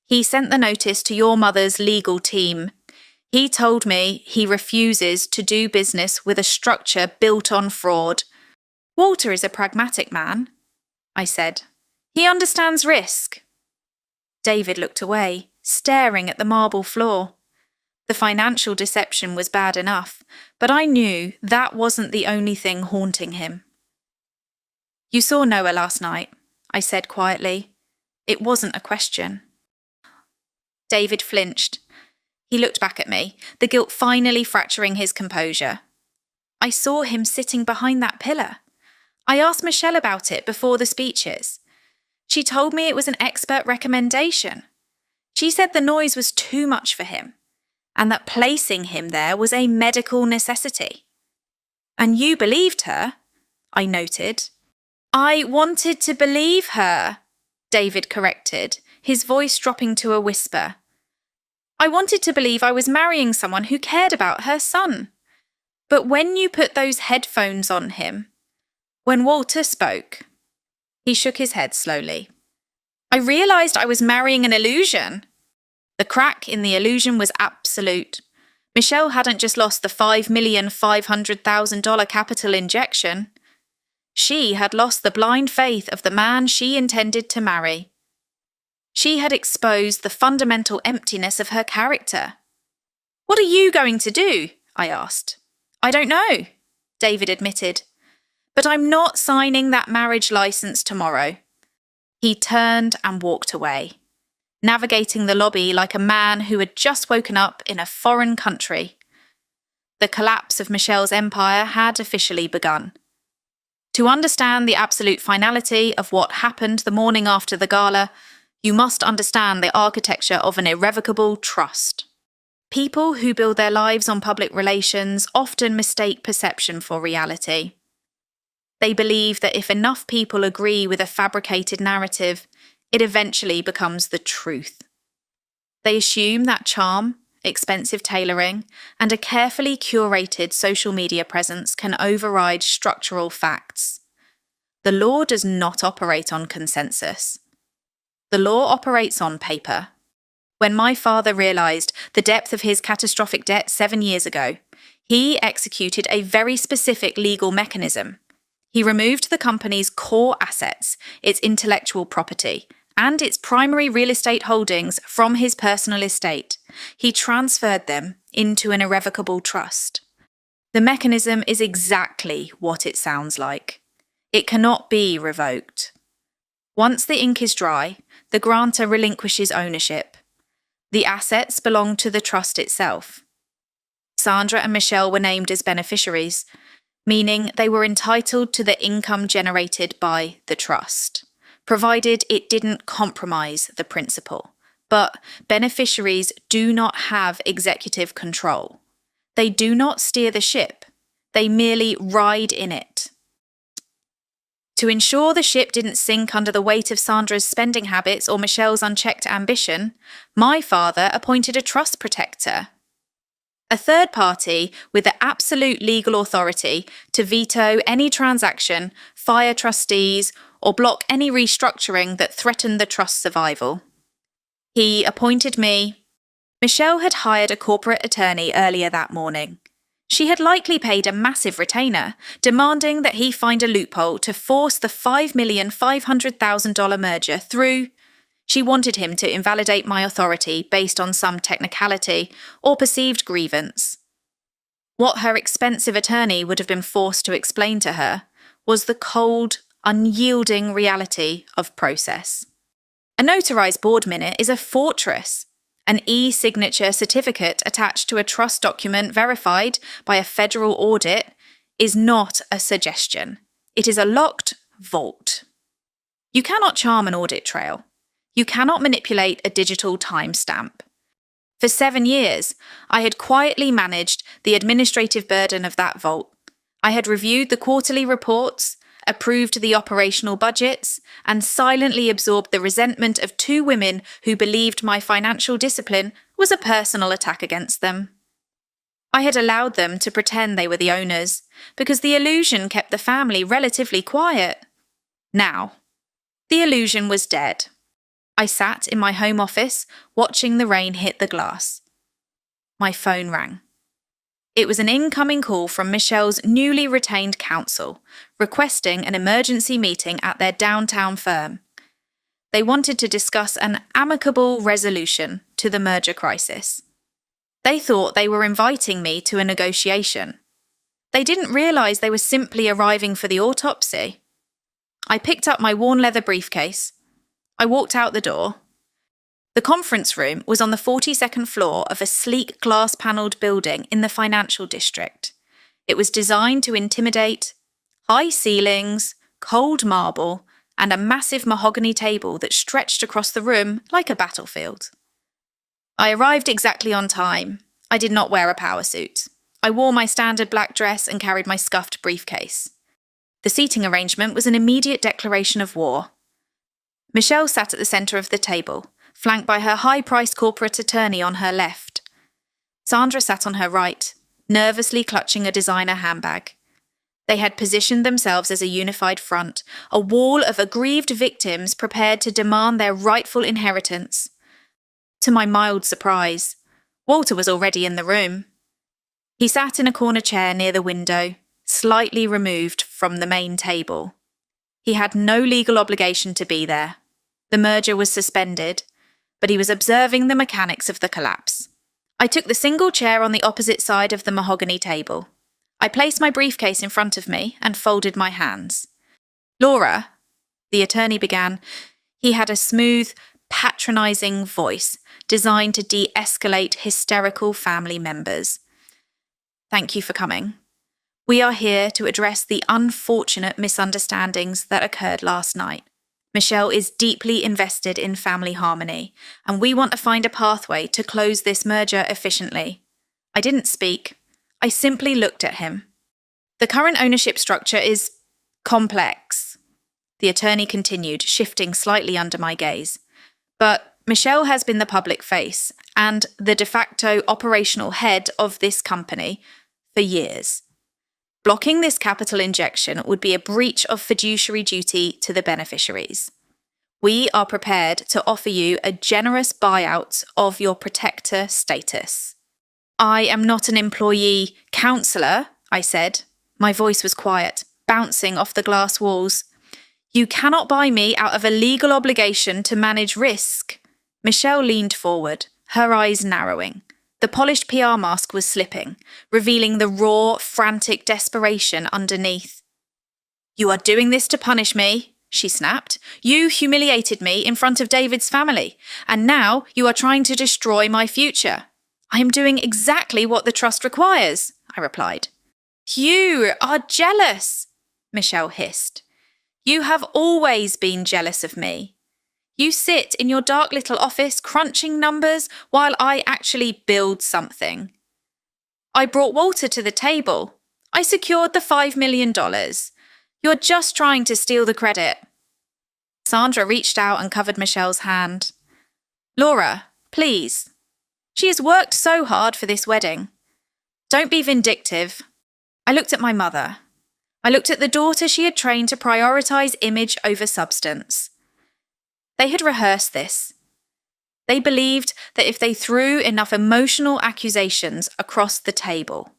He sent the notice to your mother's legal team. He told me he refuses to do business with a structure built on fraud. Walter is a pragmatic man, I said. He understands risk. David looked away, staring at the marble floor. The financial deception was bad enough, but I knew that wasn't the only thing haunting him. You saw Noah last night. I said quietly. It wasn't a question. David flinched. He looked back at me, the guilt finally fracturing his composure. I saw him sitting behind that pillar. I asked Michelle about it before the speeches. She told me it was an expert recommendation. She said the noise was too much for him, and that placing him there was a medical necessity. And you believed her, I noted. I wanted to believe her, David corrected, his voice dropping to a whisper. I wanted to believe I was marrying someone who cared about her son. But when you put those headphones on him, when Walter spoke, he shook his head slowly. I realised I was marrying an illusion. The crack in the illusion was absolute. Michelle hadn't just lost the $5,500,000 capital injection. She had lost the blind faith of the man she intended to marry. She had exposed the fundamental emptiness of her character. What are you going to do? I asked. I don't know, David admitted. But I'm not signing that marriage license tomorrow. He turned and walked away, navigating the lobby like a man who had just woken up in a foreign country. The collapse of Michelle's empire had officially begun. To understand the absolute finality of what happened the morning after the gala, you must understand the architecture of an irrevocable trust. People who build their lives on public relations often mistake perception for reality. They believe that if enough people agree with a fabricated narrative, it eventually becomes the truth. They assume that charm, expensive tailoring, and a carefully curated social media presence can override structural facts. The law does not operate on consensus. The law operates on paper. When my father realised the depth of his catastrophic debt 7 years ago, he executed a very specific legal mechanism. He removed the company's core assets, its intellectual property, and its primary real estate holdings from his personal estate. He transferred them into an irrevocable trust. The mechanism is exactly what it sounds like. It cannot be revoked. Once the ink is dry, the grantor relinquishes ownership. The assets belong to the trust itself. Sandra and Michelle were named as beneficiaries, meaning they were entitled to the income generated by the trust, provided it didn't compromise the principal. But beneficiaries do not have executive control. They do not steer the ship. They merely ride in it. To ensure the ship didn't sink under the weight of Sandra's spending habits or Michelle's unchecked ambition, my father appointed a trust protector. A third party with the absolute legal authority to veto any transaction, fire trustees, or block any restructuring that threatened the trust's survival. He appointed me. Michelle had hired a corporate attorney earlier that morning. She had likely paid a massive retainer, demanding that he find a loophole to force the $5,500,000 merger through. She wanted him to invalidate my authority based on some technicality or perceived grievance. What her expensive attorney would have been forced to explain to her was the cold, unyielding reality of process. A notarized board minute is a fortress. An e-signature certificate attached to a trust document verified by a federal audit is not a suggestion. It is a locked vault. You cannot charm an audit trail. You cannot manipulate a digital timestamp. For 7 years, I had quietly managed the administrative burden of that vault. I had reviewed the quarterly reports, approved the operational budgets, and silently absorbed the resentment of 2 women who believed my financial discipline was a personal attack against them. I had allowed them to pretend they were the owners, because the illusion kept the family relatively quiet. Now, the illusion was dead. I sat in my home office, watching the rain hit the glass. My phone rang. It was an incoming call from Michelle's newly retained counsel, requesting an emergency meeting at their downtown firm. They wanted to discuss an amicable resolution to the merger crisis. They thought they were inviting me to a negotiation. They didn't realise they were simply arriving for the autopsy. I picked up my worn leather briefcase. I walked out the door. The conference room was on the 42nd floor of a sleek glass-panelled building in the financial district. It was designed to intimidate: high ceilings, cold marble, and a massive mahogany table that stretched across the room like a battlefield. I arrived exactly on time. I did not wear a power suit. I wore my standard black dress and carried my scuffed briefcase. The seating arrangement was an immediate declaration of war. Michelle sat at the centre of the table, flanked by her high-priced corporate attorney on her left. Sandra sat on her right, nervously clutching a designer handbag. They had positioned themselves as a unified front, a wall of aggrieved victims prepared to demand their rightful inheritance. To my mild surprise, Walter was already in the room. He sat in a corner chair near the window, slightly removed from the main table. He had no legal obligation to be there. The merger was suspended, but he was observing the mechanics of the collapse. I took the single chair on the opposite side of the mahogany table. I placed my briefcase in front of me and folded my hands. "Laura," the attorney began. He had a smooth, patronising voice designed to de-escalate hysterical family members. "Thank you for coming. We are here to address the unfortunate misunderstandings that occurred last night. Michelle is deeply invested in family harmony, and we want to find a pathway to close this merger efficiently." I didn't speak. I simply looked at him. "The current ownership structure is complex," the attorney continued, shifting slightly under my gaze. "But Michelle has been the public face and the de facto operational head of this company for years. Blocking this capital injection would be a breach of fiduciary duty to the beneficiaries. We are prepared to offer you a generous buyout of your protector status." "I am not an employee counsellor," I said. My voice was quiet, bouncing off the glass walls. "You cannot buy me out of a legal obligation to manage risk." Michelle leaned forward, her eyes narrowing. The polished PR mask was slipping, revealing the raw, frantic desperation underneath. "You are doing this to punish me," she snapped. "You humiliated me in front of David's family, and now you are trying to destroy my future." "I am doing exactly what the trust requires," I replied. "You are jealous," Michelle hissed. "You have always been jealous of me. You sit in your dark little office crunching numbers while I actually build something. I brought Walter to the table. I secured the $5 million. You're just trying to steal the credit." Sandra reached out and covered Michelle's hand. "Laura, please. She has worked so hard for this wedding. Don't be vindictive." I looked at my mother. I looked at the daughter she had trained to prioritise image over substance. They had rehearsed this. They believed that if they threw enough emotional accusations across the table,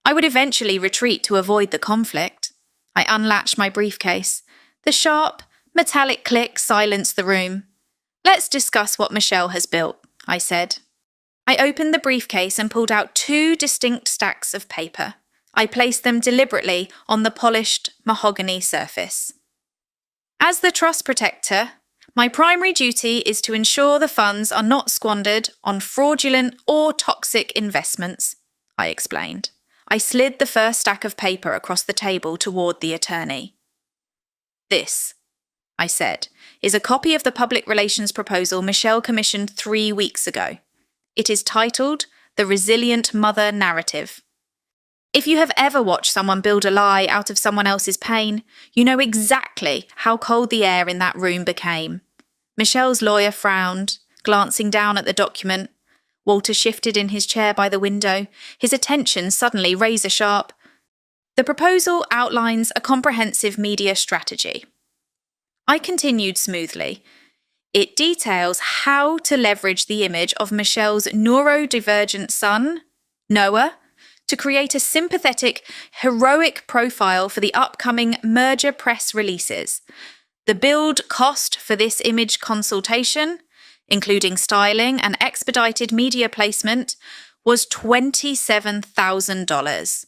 I would eventually retreat to avoid the conflict. I unlatched my briefcase. The sharp, metallic click silenced the room. "Let's discuss what Michelle has built," I said. I opened the briefcase and pulled out 2 distinct stacks of paper. I placed them deliberately on the polished mahogany surface. "As the trust protector, my primary duty is to ensure the funds are not squandered on fraudulent or toxic investments," I explained. I slid the first stack of paper across the table toward the attorney. "This," I said, "is a copy of the public relations proposal Michelle commissioned 3 weeks ago. It is titled The Resilient Mother Narrative. If you have ever watched someone build a lie out of someone else's pain, you know exactly how cold the air in that room became." Michelle's lawyer frowned, glancing down at the document. Walter shifted in his chair by the window, his attention suddenly razor-sharp. "The proposal outlines a comprehensive media strategy." I continued smoothly. "It details how to leverage the image of Michelle's neurodivergent son, Noah, to create a sympathetic, heroic profile for the upcoming merger press releases. The build cost for this image consultation, including styling and expedited media placement, was $27,000,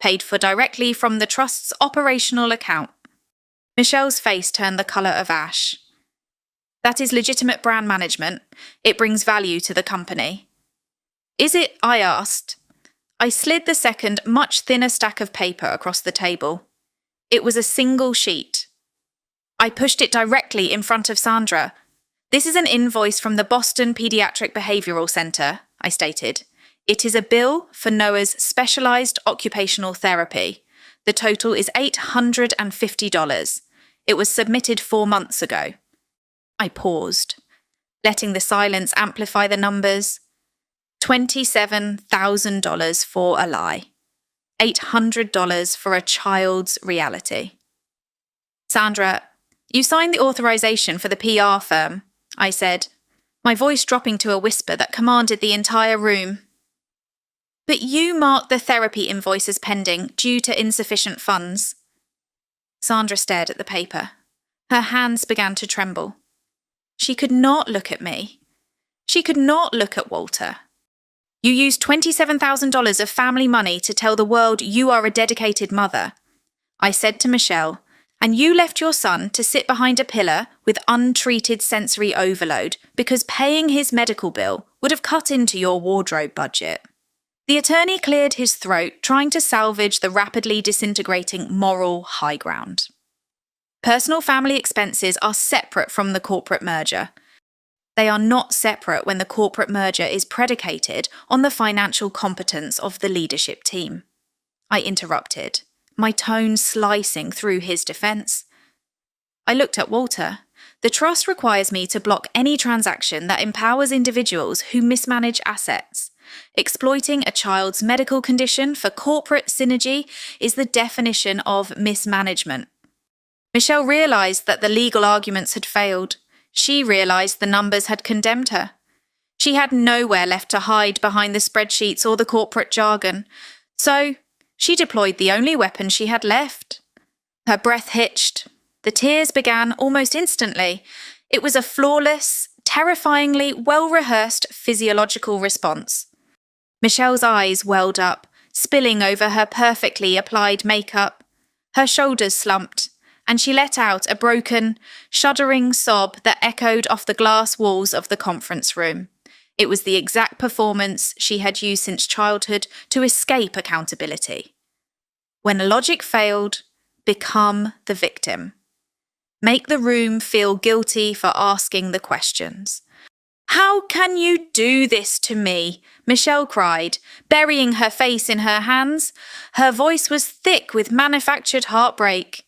paid for directly from the trust's operational account." Michelle's face turned the colour of ash. That is legitimate brand management. It brings value to the company. Is it? I asked. I slid the second, much thinner stack of paper across the table. It was a single sheet. I pushed it directly in front of Sandra. This is an invoice from the Boston Pediatric Behavioral Center, I stated. It is a bill for Noah's specialized occupational therapy. The total is $850. It was submitted 4 months ago. I paused, letting the silence amplify the numbers. $27,000 for a lie. $800 for a child's reality. Sandra, you signed the authorization for the PR firm, I said, my voice dropping to a whisper that commanded the entire room. But you marked the therapy invoice as pending due to insufficient funds. Sandra stared at the paper. Her hands began to tremble. She could not look at me. She could not look at Walter. You used $27,000 of family money to tell the world you are a dedicated mother, I said to Michelle, and you left your son to sit behind a pillar with untreated sensory overload because paying his medical bill would have cut into your wardrobe budget. The attorney cleared his throat, trying to salvage the rapidly disintegrating moral high ground. Personal family expenses are separate from the corporate merger. They are not separate when the corporate merger is predicated on the financial competence of the leadership team. I interrupted, my tone slicing through his defense. I looked at Walter. The trust requires me to block any transaction that empowers individuals who mismanage assets. Exploiting a child's medical condition for corporate synergy is the definition of mismanagement. Michelle realized that the legal arguments had failed. She realised the numbers had condemned her. She had nowhere left to hide behind the spreadsheets or the corporate jargon, so she deployed the only weapon she had left. Her breath hitched. The tears began almost instantly. It was a flawless, terrifyingly well-rehearsed physiological response. Michelle's eyes welled up, spilling over her perfectly applied makeup. Her shoulders slumped, and she let out a broken, shuddering sob that echoed off the glass walls of the conference room. It was the exact performance she had used since childhood to escape accountability. When logic failed, become the victim. Make the room feel guilty for asking the questions. How can you do this to me? Michelle cried, burying her face in her hands. Her voice was thick with manufactured heartbreak.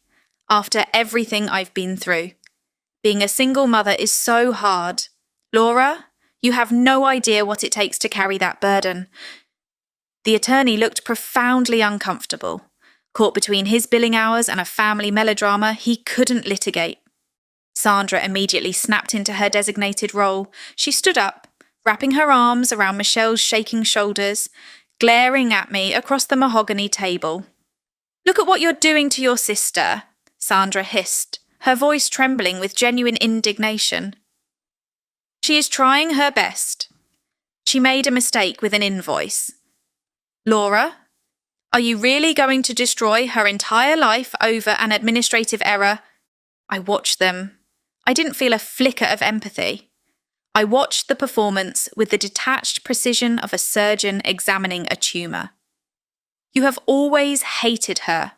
After everything I've been through. Being a single mother is so hard. Laura, you have no idea what it takes to carry that burden. The attorney looked profoundly uncomfortable, caught between his billing hours and a family melodrama he couldn't litigate. Sandra immediately snapped into her designated role. She stood up, wrapping her arms around Michelle's shaking shoulders, glaring at me across the mahogany table. Look at what you're doing to your sister, Sandra hissed, her voice trembling with genuine indignation. She is trying her best. She made a mistake with an invoice. Laura, are you really going to destroy her entire life over an administrative error? I watched them. I didn't feel a flicker of empathy. I watched the performance with the detached precision of a surgeon examining a tumour. You have always hated her,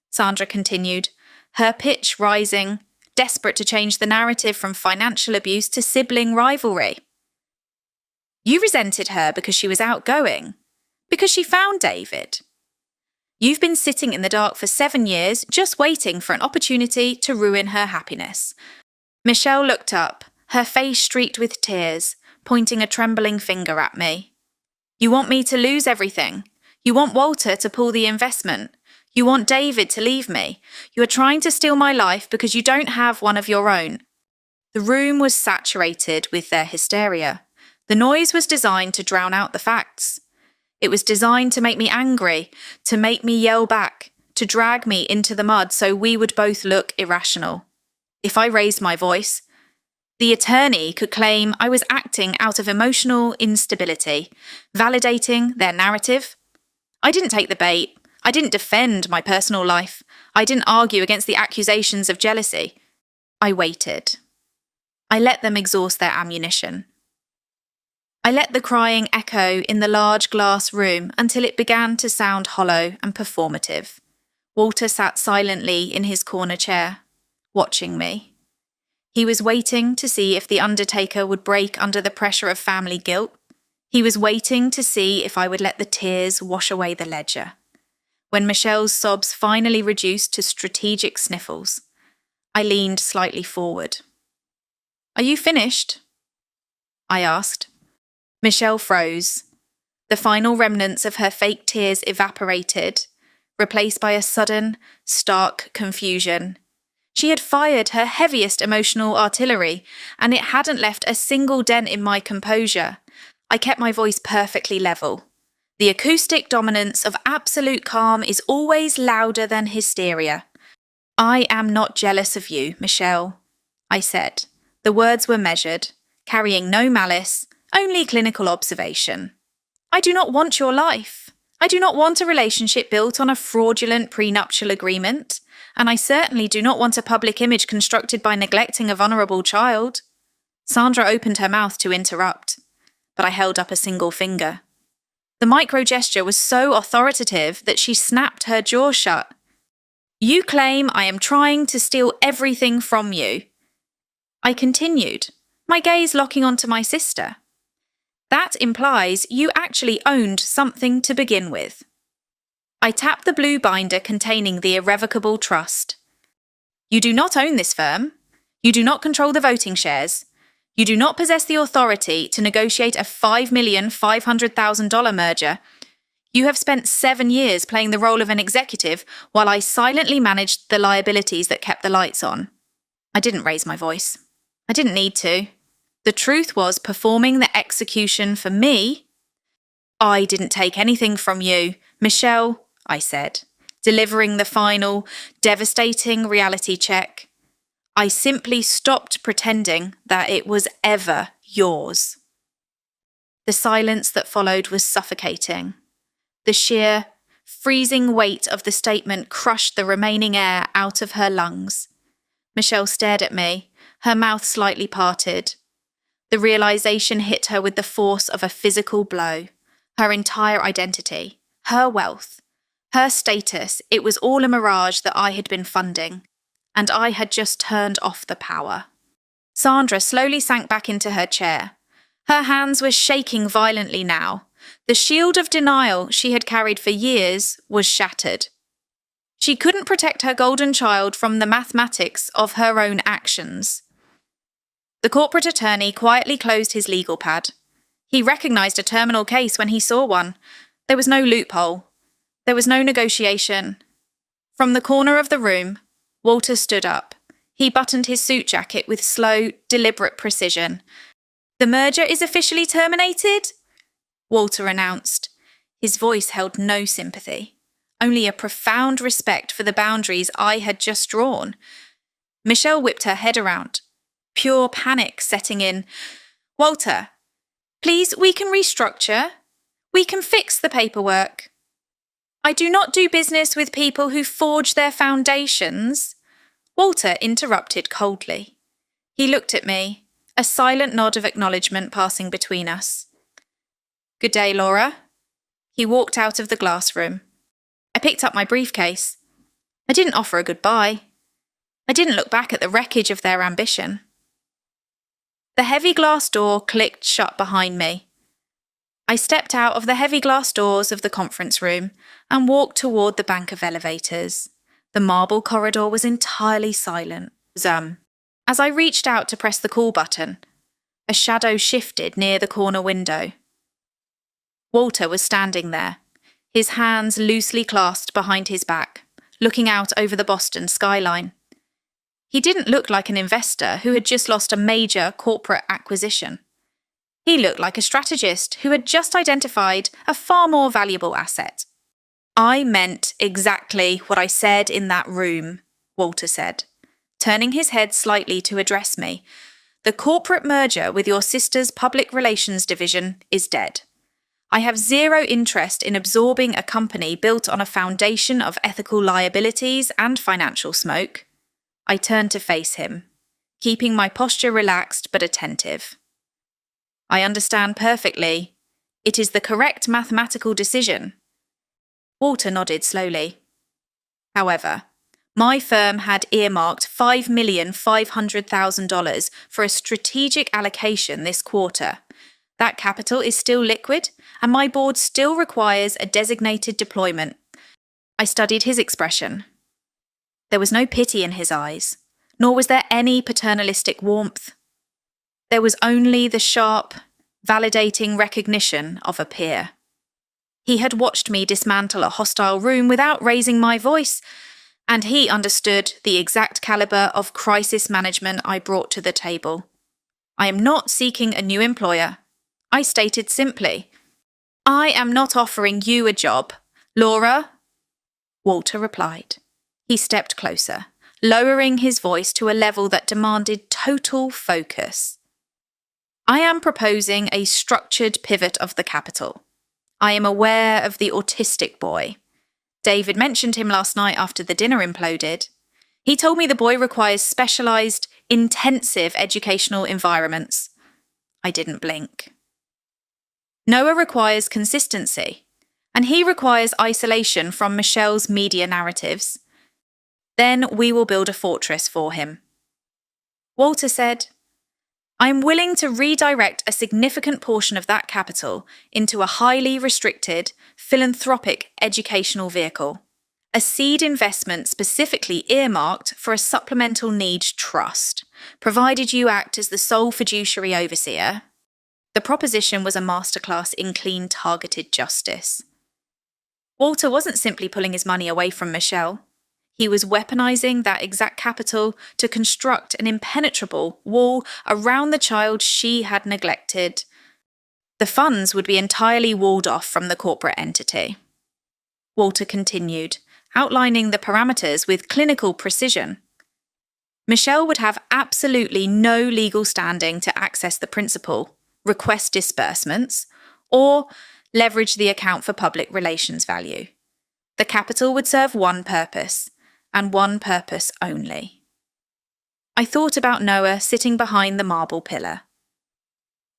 Sandra continued, her pitch rising, desperate to change the narrative from financial abuse to sibling rivalry. You resented her because she was outgoing, because she found David. You've been sitting in the dark for 7 years, just waiting for an opportunity to ruin her happiness. Michelle looked up, her face streaked with tears, pointing a trembling finger at me. You want me to lose everything. You want Walter to pull the investment. You want David to leave me. You are trying to steal my life because you don't have one of your own. The room was saturated with their hysteria. The noise was designed to drown out the facts. It was designed to make me angry, to make me yell back, to drag me into the mud so we would both look irrational. If I raised my voice, the attorney could claim I was acting out of emotional instability, validating their narrative. I didn't take the bait. I didn't defend my personal life. I didn't argue against the accusations of jealousy. I waited. I let them exhaust their ammunition. I let the crying echo in the large glass room until it began to sound hollow and performative. Walter sat silently in his corner chair, watching me. He was waiting to see if the undertaker would break under the pressure of family guilt. He was waiting to see if I would let the tears wash away the ledger. When Michelle's sobs finally reduced to strategic sniffles, I leaned slightly forward. "Are you finished?" I asked. Michelle froze. The final remnants of her fake tears evaporated, replaced by a sudden, stark confusion. She had fired her heaviest emotional artillery, and it hadn't left a single dent in my composure. I kept my voice perfectly level. The acoustic dominance of absolute calm is always louder than hysteria. "I am not jealous of you, Michelle," I said. The words were measured, carrying no malice, only clinical observation. "I do not want your life. I do not want a relationship built on a fraudulent prenuptial agreement, and I certainly do not want a public image constructed by neglecting a vulnerable child." Sandra opened her mouth to interrupt, but I held up a single finger. The micro gesture was so authoritative that she snapped her jaw shut. "You claim I am trying to steal everything from you." I continued, my gaze locking onto my sister. "That implies you actually owned something to begin with." I tapped the blue binder containing the irrevocable trust. "You do not own this firm. You do not control the voting shares. You do not possess the authority to negotiate a $5,500,000 merger. You have spent 7 years playing the role of an executive while I silently managed the liabilities that kept the lights on." I didn't raise my voice. I didn't need to. The truth was performing the execution for me. "I didn't take anything from you, Michelle," I said, delivering the final, devastating reality check. "I simply stopped pretending that it was ever yours." The silence that followed was suffocating. The sheer, freezing weight of the statement crushed the remaining air out of her lungs. Michelle stared at me, her mouth slightly parted. The realization hit her with the force of a physical blow. Her entire identity, her wealth, her status, it was all a mirage that I had been funding, and I had just turned off the power. Sandra slowly sank back into her chair. Her hands were shaking violently now. The shield of denial she had carried for years was shattered. She couldn't protect her golden child from the mathematics of her own actions. The corporate attorney quietly closed his legal pad. He recognized a terminal case when he saw one. There was no loophole. There was no negotiation. From the corner of the room, Walter stood up. He buttoned his suit jacket with slow, deliberate precision. "The merger is officially terminated," Walter announced. His voice held no sympathy, only a profound respect for the boundaries I had just drawn. Michelle whipped her head around, pure panic setting in. "Walter, please, we can restructure. We can fix the paperwork." "I do not do business with people who forge their foundations," Walter interrupted coldly. He looked at me, a silent nod of acknowledgement passing between us. "Good day, Laura." He walked out of the glass room. I picked up my briefcase. I didn't offer a goodbye. I didn't look back at the wreckage of their ambition. The heavy glass door clicked shut behind me. I stepped out of the heavy glass doors of the conference room and walked toward the bank of elevators. The marble corridor was entirely silent. As I reached out to press the call button, a shadow shifted near the corner window. Walter was standing there, his hands loosely clasped behind his back, looking out over the Boston skyline. He didn't look like an investor who had just lost a major corporate acquisition. He looked like a strategist who had just identified a far more valuable asset. "I meant exactly what I said in that room," Walter said, turning his head slightly to address me. "The corporate merger with your sister's public relations division is dead. I have zero interest in absorbing a company built on a foundation of ethical liabilities and financial smoke. I turned to face him, keeping my posture relaxed but attentive. I understand perfectly. It is the correct mathematical decision. Walter nodded slowly. However, my firm had earmarked $5,500,000 for a strategic allocation this quarter. That capital is still liquid, and my board still requires a designated deployment. I studied his expression. There was no pity in his eyes, nor was there any paternalistic warmth. There was only the sharp, validating recognition of a peer. He had watched me dismantle a hostile room without raising my voice, and he understood the exact caliber of crisis management I brought to the table. I am not seeking a new employer. I stated simply, I am not offering you a job, Laura. Walter replied. He stepped closer, lowering his voice to a level that demanded total focus. I am proposing a structured pivot of the capital. I am aware of the autistic boy. David mentioned him last night after the dinner imploded. He told me the boy requires specialised, intensive educational environments. I didn't blink. Noah requires consistency, and he requires isolation from Michelle's media narratives. Then we will build a fortress for him. Walter said, I am willing to redirect a significant portion of that capital into a highly restricted, philanthropic educational vehicle, a seed investment specifically earmarked for a supplemental needs trust, provided you act as the sole fiduciary overseer. The proposition was a masterclass in clean, targeted justice. Walter wasn't simply pulling his money away from Michelle. He was weaponizing that exact capital to construct an impenetrable wall around the child she had neglected. The funds would be entirely walled off from the corporate entity. Walter continued, outlining the parameters with clinical precision. Michelle would have absolutely no legal standing to access the principal, request disbursements, or leverage the account for public relations value. The capital would serve one purpose, and one purpose only. I thought about Noah sitting behind the marble pillar.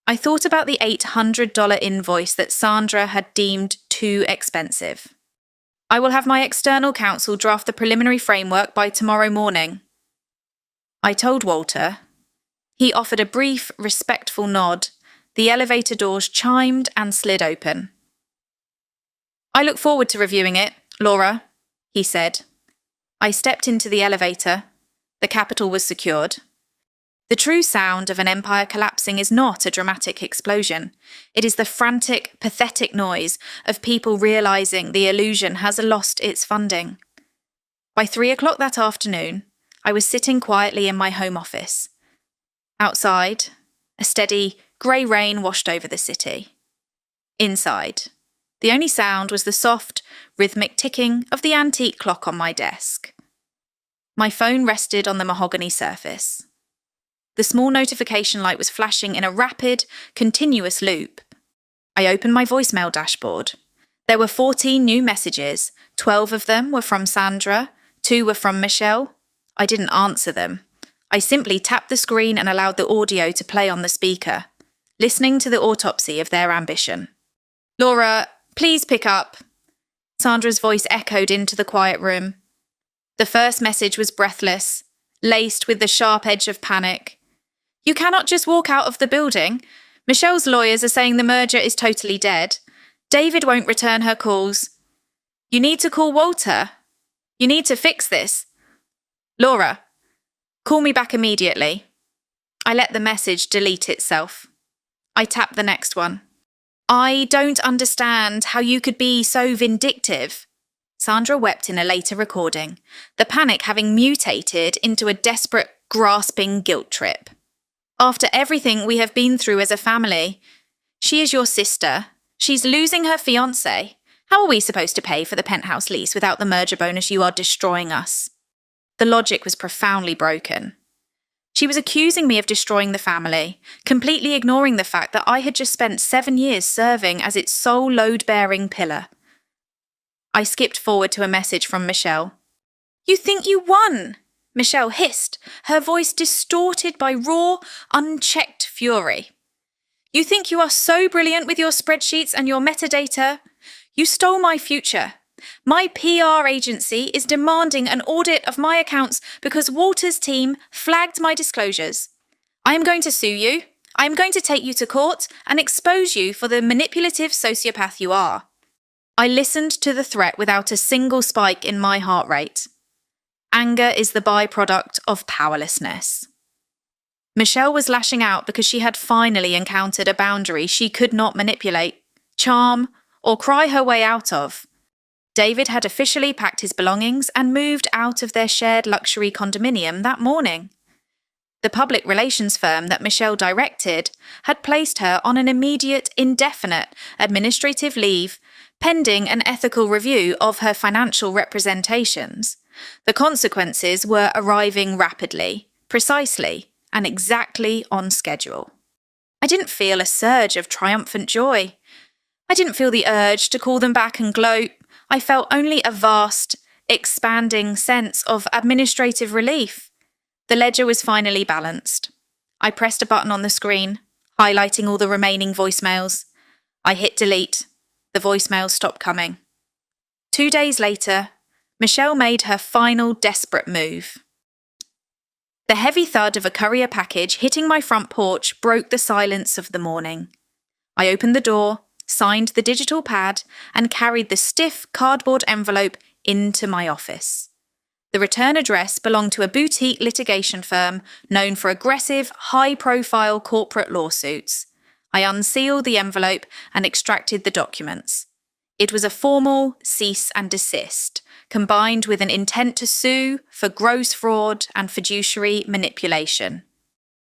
I thought about the $800 invoice that Sandra had deemed too expensive. I will have my external counsel draft the preliminary framework by tomorrow morning. I told Walter. He offered a brief, respectful nod. The elevator doors chimed and slid open. I look forward to reviewing it, Laura, he said. I stepped into the elevator. The capital was secured. The true sound of an empire collapsing is not a dramatic explosion. It is the frantic, pathetic noise of people realising the illusion has lost its funding. By 3:00 that afternoon, I was sitting quietly in my home office. Outside, a steady, grey rain washed over the city. Inside, the only sound was the soft, rhythmic ticking of the antique clock on my desk. My phone rested on the mahogany surface. The small notification light was flashing in a rapid, continuous loop. I opened my voicemail dashboard. There were 14 new messages. 12 of them were from Sandra, 2 were from Michelle. I didn't answer them. I simply tapped the screen and allowed the audio to play on the speaker, listening to the autopsy of their ambition. Laura, please pick up. Sandra's voice echoed into the quiet room. The first message was breathless, laced with the sharp edge of panic. You cannot just walk out of the building. Michelle's lawyers are saying the merger is totally dead. David won't return her calls. You need to call Walter. You need to fix this. Laura, call me back immediately. I let the message delete itself. I tapped the next one. I don't understand how you could be so vindictive. Sandra wept in a later recording, the panic having mutated into a desperate, grasping guilt trip. After everything we have been through as a family, she is your sister. She's losing her fiancé. How are we supposed to pay for the penthouse lease without the merger bonus? You are destroying us. The logic was profoundly broken. She was accusing me of destroying the family, completely ignoring the fact that I had just spent 7 years serving as its sole load-bearing pillar. I skipped forward to a message from Michelle. "You think you won?" Michelle hissed, her voice distorted by raw, unchecked fury. "You think you are so brilliant with your spreadsheets and your metadata? You stole my future. My PR agency is demanding an audit of my accounts because Walter's team flagged my disclosures. I am going to sue you. I am going to take you to court and expose you for the manipulative sociopath you are." I listened to the threat without a single spike in my heart rate. Anger is the byproduct of powerlessness. Michelle was lashing out because she had finally encountered a boundary she could not manipulate, charm, or cry her way out of. David had officially packed his belongings and moved out of their shared luxury condominium that morning. The public relations firm that Michelle directed had placed her on an immediate, indefinite administrative leave pending an ethical review of her financial representations. The consequences were arriving rapidly, precisely, and exactly on schedule. I didn't feel a surge of triumphant joy. I didn't feel the urge to call them back and gloat. I felt only a vast, expanding sense of administrative relief. The ledger was finally balanced. I pressed a button on the screen, highlighting all the remaining voicemails. I hit delete. The voicemails stopped coming. 2 days later, Michelle made her final desperate move. The heavy thud of a courier package hitting my front porch broke the silence of the morning. I opened the door, signed the digital pad, and carried the stiff cardboard envelope into my office. The return address belonged to a boutique litigation firm known for aggressive, high-profile corporate lawsuits. I unsealed the envelope and extracted the documents. It was a formal cease and desist, combined with an intent to sue for gross fraud and fiduciary manipulation.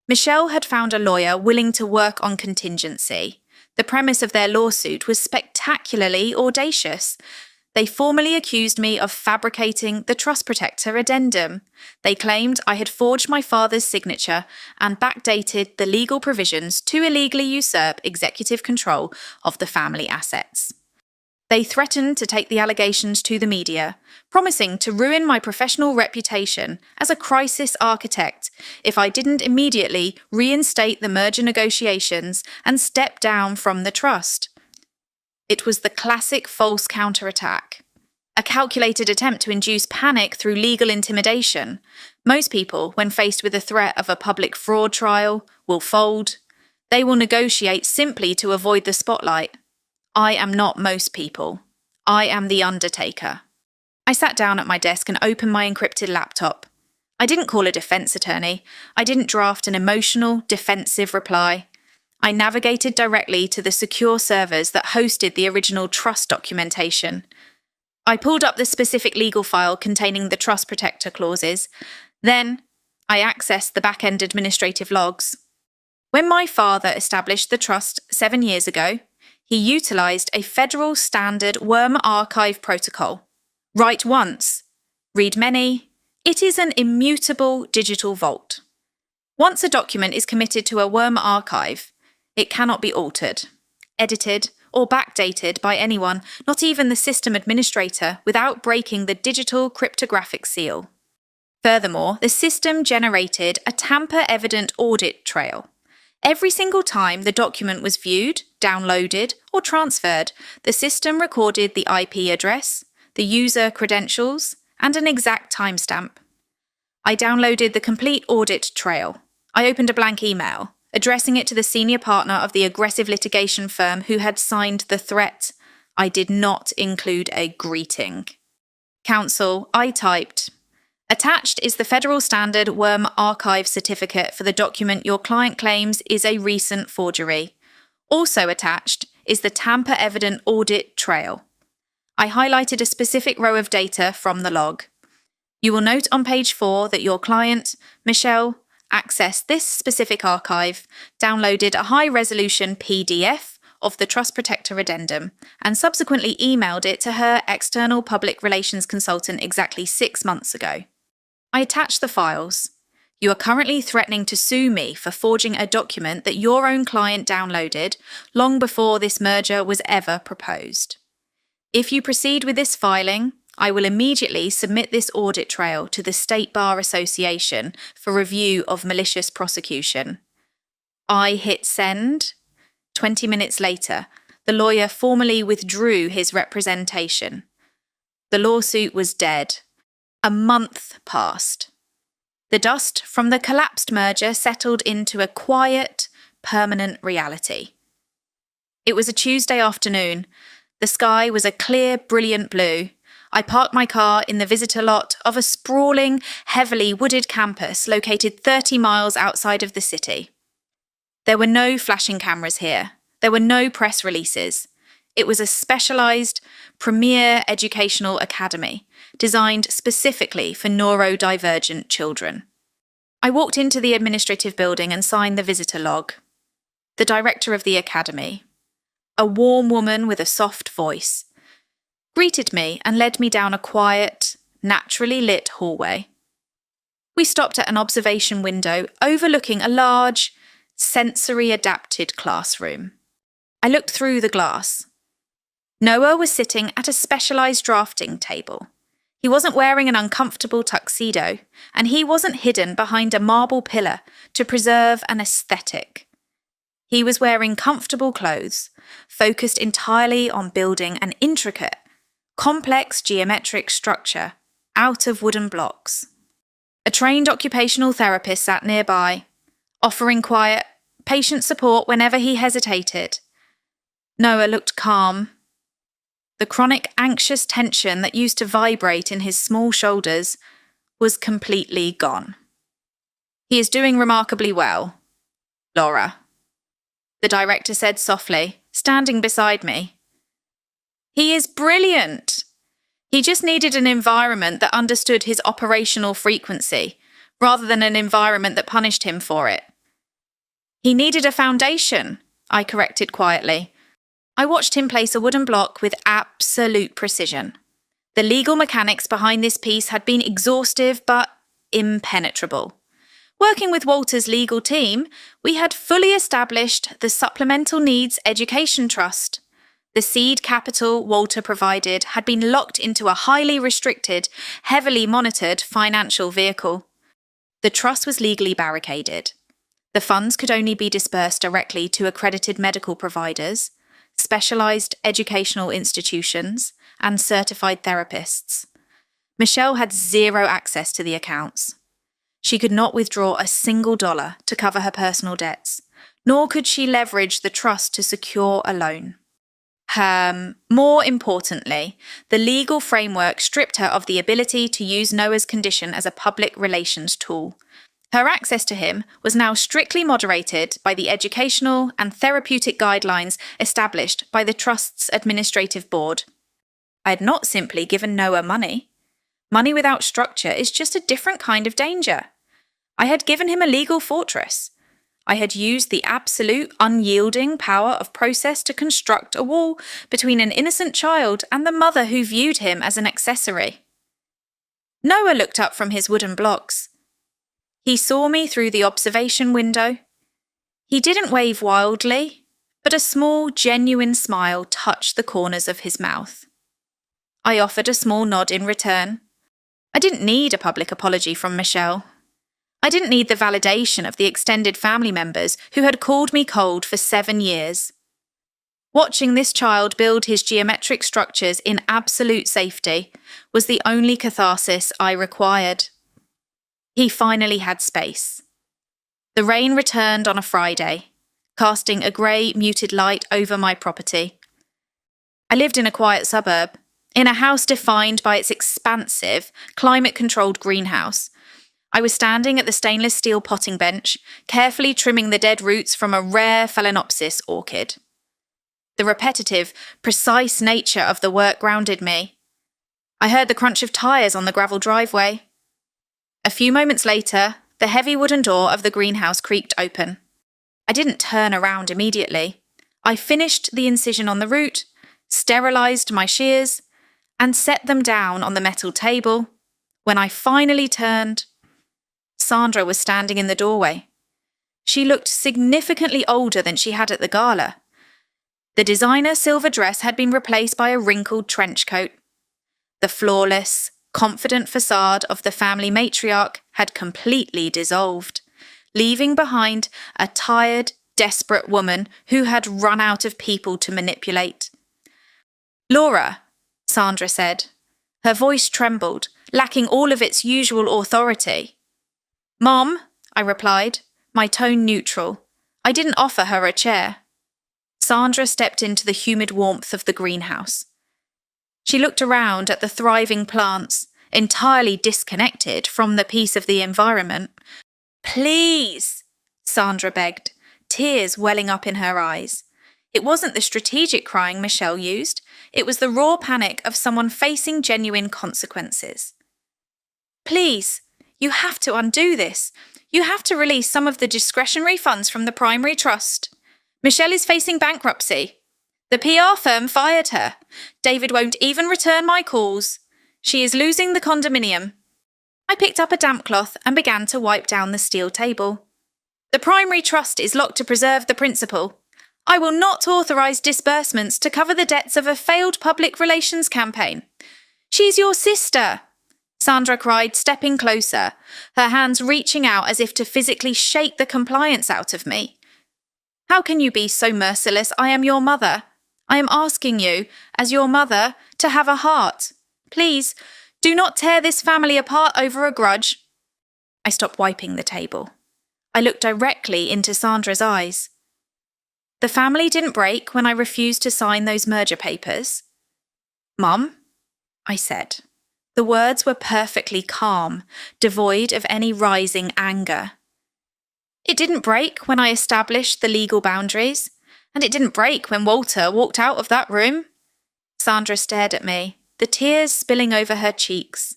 Michelle had found a lawyer willing to work on contingency. The premise of their lawsuit was spectacularly audacious. They formally accused me of fabricating the Trust Protector addendum. They claimed I had forged my father's signature and backdated the legal provisions to illegally usurp executive control of the family assets. They threatened to take the allegations to the media, promising to ruin my professional reputation as a crisis architect if I didn't immediately reinstate the merger negotiations and step down from the trust. It was the classic false counterattack, a calculated attempt to induce panic through legal intimidation. Most people, when faced with the threat of a public fraud trial, will fold. They will negotiate simply to avoid the spotlight. I am not most people. I am the Undertaker. I sat down at my desk and opened my encrypted laptop. I didn't call a defense attorney. I didn't draft an emotional, defensive reply. I navigated directly to the secure servers that hosted the original trust documentation. I pulled up the specific legal file containing the Trust Protector clauses. Then, I accessed the back-end administrative logs. When my father established the trust 7 years ago, he utilised a federal standard worm archive protocol. Write once, read many. It is an immutable digital vault. Once a document is committed to a worm archive, it cannot be altered, edited, or backdated by anyone, not even the system administrator, without breaking the digital cryptographic seal. Furthermore, the system generated a tamper-evident audit trail. Every single time the document was viewed, downloaded, or transferred, the system recorded the IP address, the user credentials, and an exact timestamp. I downloaded the complete audit trail. I opened a blank email, addressing it to the senior partner of the aggressive litigation firm who had signed the threat. I did not include a greeting. Counsel, I typed, "Attached is the Federal Standard Worm Archive Certificate for the document your client claims is a recent forgery. Also attached is the tamper-evident audit trail." I highlighted a specific row of data from the log. You will note on page 4 that your client, Michelle, accessed this specific archive, downloaded a high-resolution PDF of the Trust Protector addendum, and subsequently emailed it to her external public relations consultant exactly 6 months ago. I attached the files. You are currently threatening to sue me for forging a document that your own client downloaded long before this merger was ever proposed. If you proceed with this filing, I will immediately submit this audit trail to the State Bar Association for review of malicious prosecution. I hit send. 20 minutes later, the lawyer formally withdrew his representation. The lawsuit was dead. A month passed. The dust from the collapsed merger settled into a quiet, permanent reality. It was a Tuesday afternoon. The sky was a clear, brilliant blue. I parked my car in the visitor lot of a sprawling, heavily wooded campus located 30 miles outside of the city. There were no flashing cameras here. There were no press releases. It was a specialised, premier educational academy designed specifically for neurodivergent children. I walked into the administrative building and signed the visitor log. The director of the academy, a warm woman with a soft voice, greeted me and led me down a quiet, naturally lit hallway. We stopped at an observation window overlooking a large, sensory-adapted classroom. I looked through the glass. Noah was sitting at a specialised drafting table. He wasn't wearing an uncomfortable tuxedo, and he wasn't hidden behind a marble pillar to preserve an aesthetic. He was wearing comfortable clothes, focused entirely on building an intricate, complex geometric structure out of wooden blocks. A trained occupational therapist sat nearby, offering quiet, patient support whenever he hesitated. Noah looked calm. The chronic anxious tension that used to vibrate in his small shoulders was completely gone. He is doing remarkably well, Laura, the director said softly, standing beside me. He is brilliant. He just needed an environment that understood his operational frequency, rather than an environment that punished him for it. He needed a foundation, I corrected quietly. I watched him place a wooden block with absolute precision. The legal mechanics behind this piece had been exhaustive but impenetrable. Working with Walter's legal team, we had fully established the Supplemental Needs Education Trust. The seed capital Walter provided had been locked into a highly restricted, heavily monitored financial vehicle. The trust was legally barricaded. The funds could only be dispersed directly to accredited medical providers, specialised educational institutions, and certified therapists. Michelle had zero access to the accounts. She could not withdraw a single dollar to cover her personal debts, nor could she leverage the trust to secure a loan. More importantly, the legal framework stripped her of the ability to use Noah's condition as a public relations tool. Her access to him was now strictly moderated by the educational and therapeutic guidelines established by the Trust's administrative board. I had not simply given Noah money. Money without structure is just a different kind of danger. I had given him a legal fortress. I had used the absolute, unyielding power of process to construct a wall between an innocent child and the mother who viewed him as an accessory. Noah looked up from his wooden blocks. He saw me through the observation window. He didn't wave wildly, but a small, genuine smile touched the corners of his mouth. I offered a small nod in return. I didn't need a public apology from Michelle. I didn't need the validation of the extended family members who had called me cold for 7 years. Watching this child build his geometric structures in absolute safety was the only catharsis I required. He finally had space. The rain returned on a Friday, casting a grey, muted light over my property. I lived in a quiet suburb, in a house defined by its expansive, climate-controlled greenhouse. I was standing at the stainless steel potting bench, carefully trimming the dead roots from a rare Phalaenopsis orchid. The repetitive, precise nature of the work grounded me. I heard the crunch of tyres on the gravel driveway. A few moments later, the heavy wooden door of the greenhouse creaked open. I didn't turn around immediately. I finished the incision on the root, sterilised my shears, and set them down on the metal table. When I finally turned, Sandra was standing in the doorway. She looked significantly older than she had at the gala. The designer silver dress had been replaced by a wrinkled trench coat. The flawless, confident facade of the family matriarch had completely dissolved, leaving behind a tired, desperate woman who had run out of people to manipulate. "Laura," Sandra said. Her voice trembled, lacking all of its usual authority. "Mom," I replied, my tone neutral. I didn't offer her a chair. Sandra stepped into the humid warmth of the greenhouse. She looked around at the thriving plants, entirely disconnected from the peace of the environment. "Please," Sandra begged, tears welling up in her eyes. It wasn't the strategic crying Michelle used, it was the raw panic of someone facing genuine consequences. "Please, you have to undo this. You have to release some of the discretionary funds from the primary trust. Michelle is facing bankruptcy. The PR firm fired her. David won't even return my calls. She is losing the condominium." I picked up a damp cloth and began to wipe down the steel table. "The primary trust is locked to preserve the principal. I will not authorise disbursements to cover the debts of a failed public relations campaign. She's your sister," Sandra cried, stepping closer, her hands reaching out as if to physically shake the compliance out of me. "How can you be so merciless? I am your mother. I am asking you, as your mother, to have a heart. Please, do not tear this family apart over a grudge." I stopped wiping the table. I looked directly into Sandra's eyes. "The family didn't break when I refused to sign those merger papers." "Mum," I said. The words were perfectly calm, devoid of any rising anger. "It didn't break when I established the legal boundaries, and it didn't break when Walter walked out of that room." Sandra stared at me, the tears spilling over her cheeks.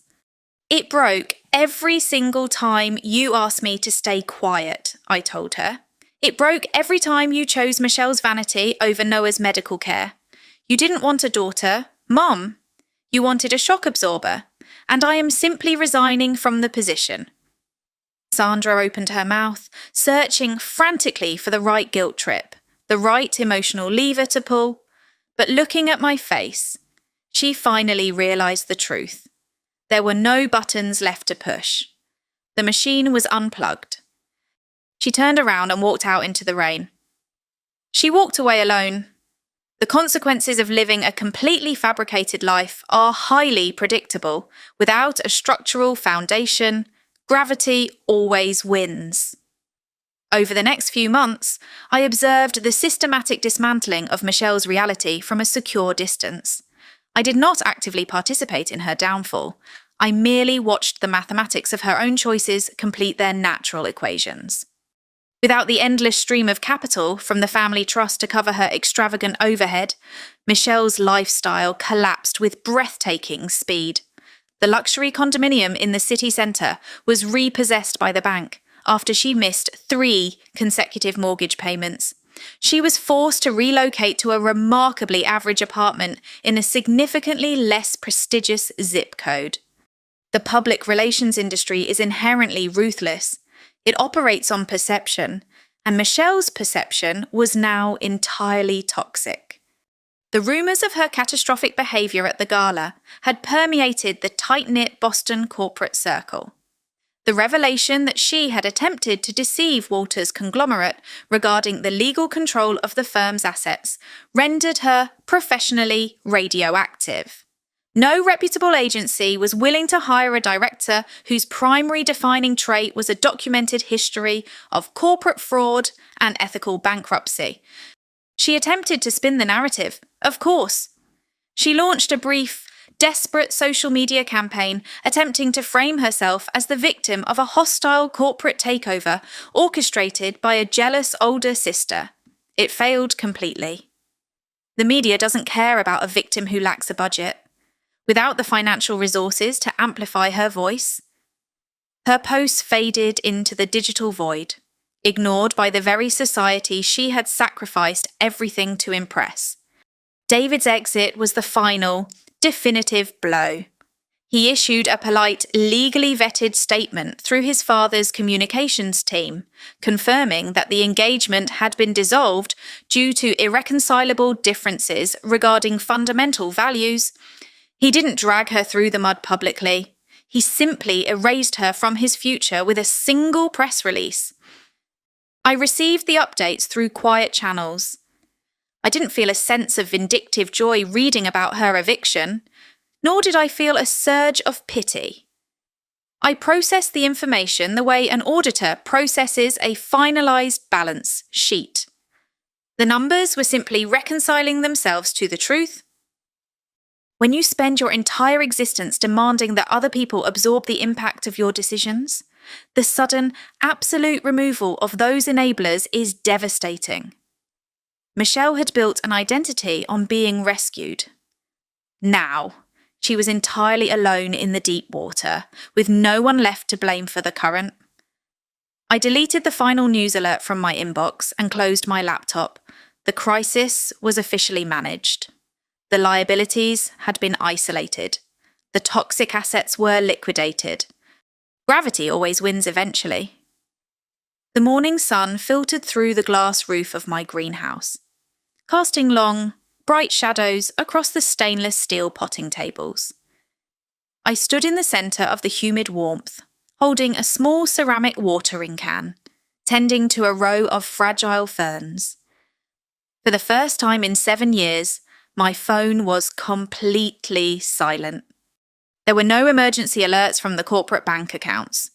"It broke every single time you asked me to stay quiet," I told her. "It broke every time you chose Michelle's vanity over Noah's medical care. You didn't want a daughter, Mum. You wanted a shock absorber, and I am simply resigning from the position." Sandra opened her mouth, searching frantically for the right guilt trip, the right emotional lever to pull, but looking at my face, she finally realised the truth. There were no buttons left to push. The machine was unplugged. She turned around and walked out into the rain. She walked away alone. The consequences of living a completely fabricated life are highly predictable. Without a structural foundation, gravity always wins. Over the next few months, I observed the systematic dismantling of Michelle's reality from a secure distance. I did not actively participate in her downfall. I merely watched the mathematics of her own choices complete their natural equations. Without the endless stream of capital from the family trust to cover her extravagant overhead, Michelle's lifestyle collapsed with breathtaking speed. The luxury condominium in the city centre was repossessed by the bank after she missed 3 consecutive mortgage payments. She was forced to relocate to a remarkably average apartment in a significantly less prestigious zip code. The public relations industry is inherently ruthless. It operates on perception, and Michelle's perception was now entirely toxic. The rumours of her catastrophic behaviour at the gala had permeated the tight-knit Boston corporate circle. The revelation that she had attempted to deceive Walter's conglomerate regarding the legal control of the firm's assets rendered her professionally radioactive. No reputable agency was willing to hire a director whose primary defining trait was a documented history of corporate fraud and ethical bankruptcy. She attempted to spin the narrative, of course. She launched a brief, desperate social media campaign attempting to frame herself as the victim of a hostile corporate takeover orchestrated by a jealous older sister. It failed completely. The media doesn't care about a victim who lacks a budget. Without the financial resources to amplify her voice, her posts faded into the digital void, ignored by the very society she had sacrificed everything to impress. David's exit was the final, definitive blow. He issued a polite, legally vetted statement through his father's communications team, confirming that the engagement had been dissolved due to irreconcilable differences regarding fundamental values. He didn't drag her through the mud publicly. He simply erased her from his future with a single press release. I received the updates through quiet channels. I didn't feel a sense of vindictive joy reading about her eviction, nor did I feel a surge of pity. I processed the information the way an auditor processes a finalized balance sheet. The numbers were simply reconciling themselves to the truth. When you spend your entire existence demanding that other people absorb the impact of your decisions, the sudden, absolute removal of those enablers is devastating. Michelle had built an identity on being rescued. Now, she was entirely alone in the deep water, with no one left to blame for the current. I deleted the final news alert from my inbox and closed my laptop. The crisis was officially managed. The liabilities had been isolated. The toxic assets were liquidated. Gravity always wins eventually. The morning sun filtered through the glass roof of my greenhouse, casting long, bright shadows across the stainless steel potting tables. I stood in the centre of the humid warmth, holding a small ceramic watering can, tending to a row of fragile ferns. For the first time in 7 years, my phone was completely silent. There were no emergency alerts from the corporate bank accounts.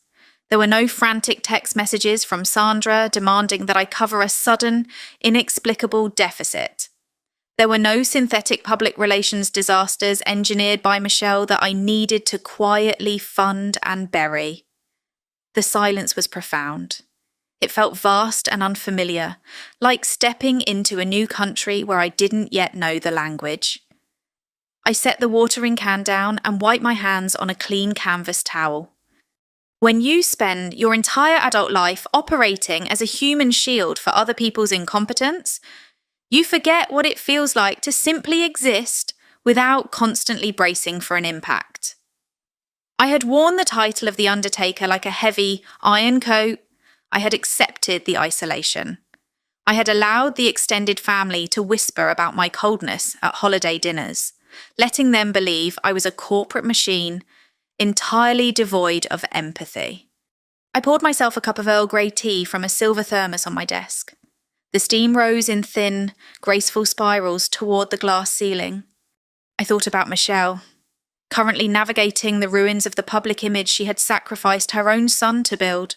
There were no frantic text messages from Sandra demanding that I cover a sudden, inexplicable deficit. There were no synthetic public relations disasters engineered by Michelle that I needed to quietly fund and bury. The silence was profound. It felt vast and unfamiliar, like stepping into a new country where I didn't yet know the language. I set the watering can down and wiped my hands on a clean canvas towel. When you spend your entire adult life operating as a human shield for other people's incompetence, you forget what it feels like to simply exist without constantly bracing for an impact. I had worn the title of the Undertaker like a heavy iron coat. I had accepted the isolation. I had allowed the extended family to whisper about my coldness at holiday dinners, letting them believe I was a corporate machine, entirely devoid of empathy. I poured myself a cup of Earl Grey tea from a silver thermos on my desk. The steam rose in thin, graceful spirals toward the glass ceiling. I thought about Michelle, currently navigating the ruins of the public image she had sacrificed her own son to build.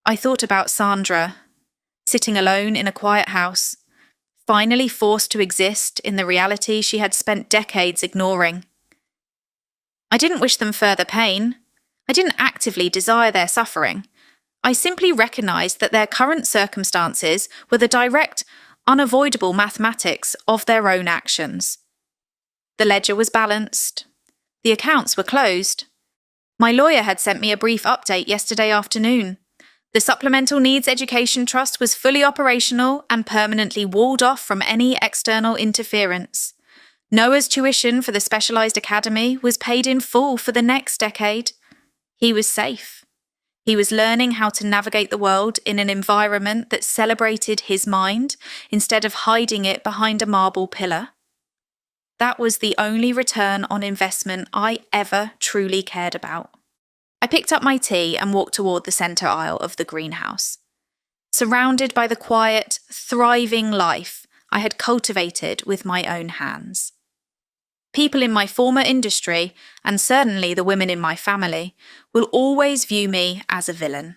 I thought about Sandra, sitting alone in a quiet house, finally forced to exist in the reality she had spent decades ignoring. I didn't wish them further pain. I didn't actively desire their suffering. I simply recognized that their current circumstances were the direct, unavoidable mathematics of their own actions. The ledger was balanced. The accounts were closed. My lawyer had sent me a brief update yesterday afternoon. The Supplemental Needs Education Trust was fully operational and permanently walled off from any external interference. Noah's tuition for the specialized academy was paid in full for the next decade. He was safe. He was learning how to navigate the world in an environment that celebrated his mind instead of hiding it behind a marble pillar. That was the only return on investment I ever truly cared about. I picked up my tea and walked toward the centre aisle of the greenhouse. Surrounded by the quiet, thriving life I had cultivated with my own hands. People in my former industry, and certainly the women in my family, will always view me as a villain.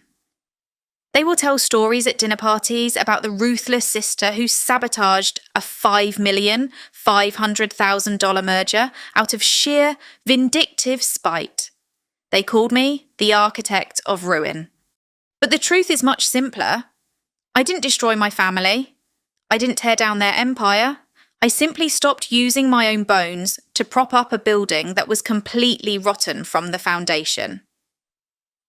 They will tell stories at dinner parties about the ruthless sister who sabotaged a $5,500,000 merger out of sheer, vindictive spite. They called me the architect of ruin. But the truth is much simpler. I didn't destroy my family. I didn't tear down their empire. I simply stopped using my own bones to prop up a building that was completely rotten from the foundation.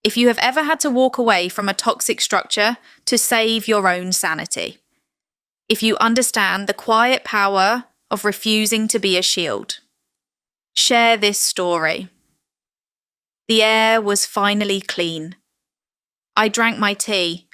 If you have ever had to walk away from a toxic structure to save your own sanity, if you understand the quiet power of refusing to be a shield, share this story. The air was finally clean. I drank my tea,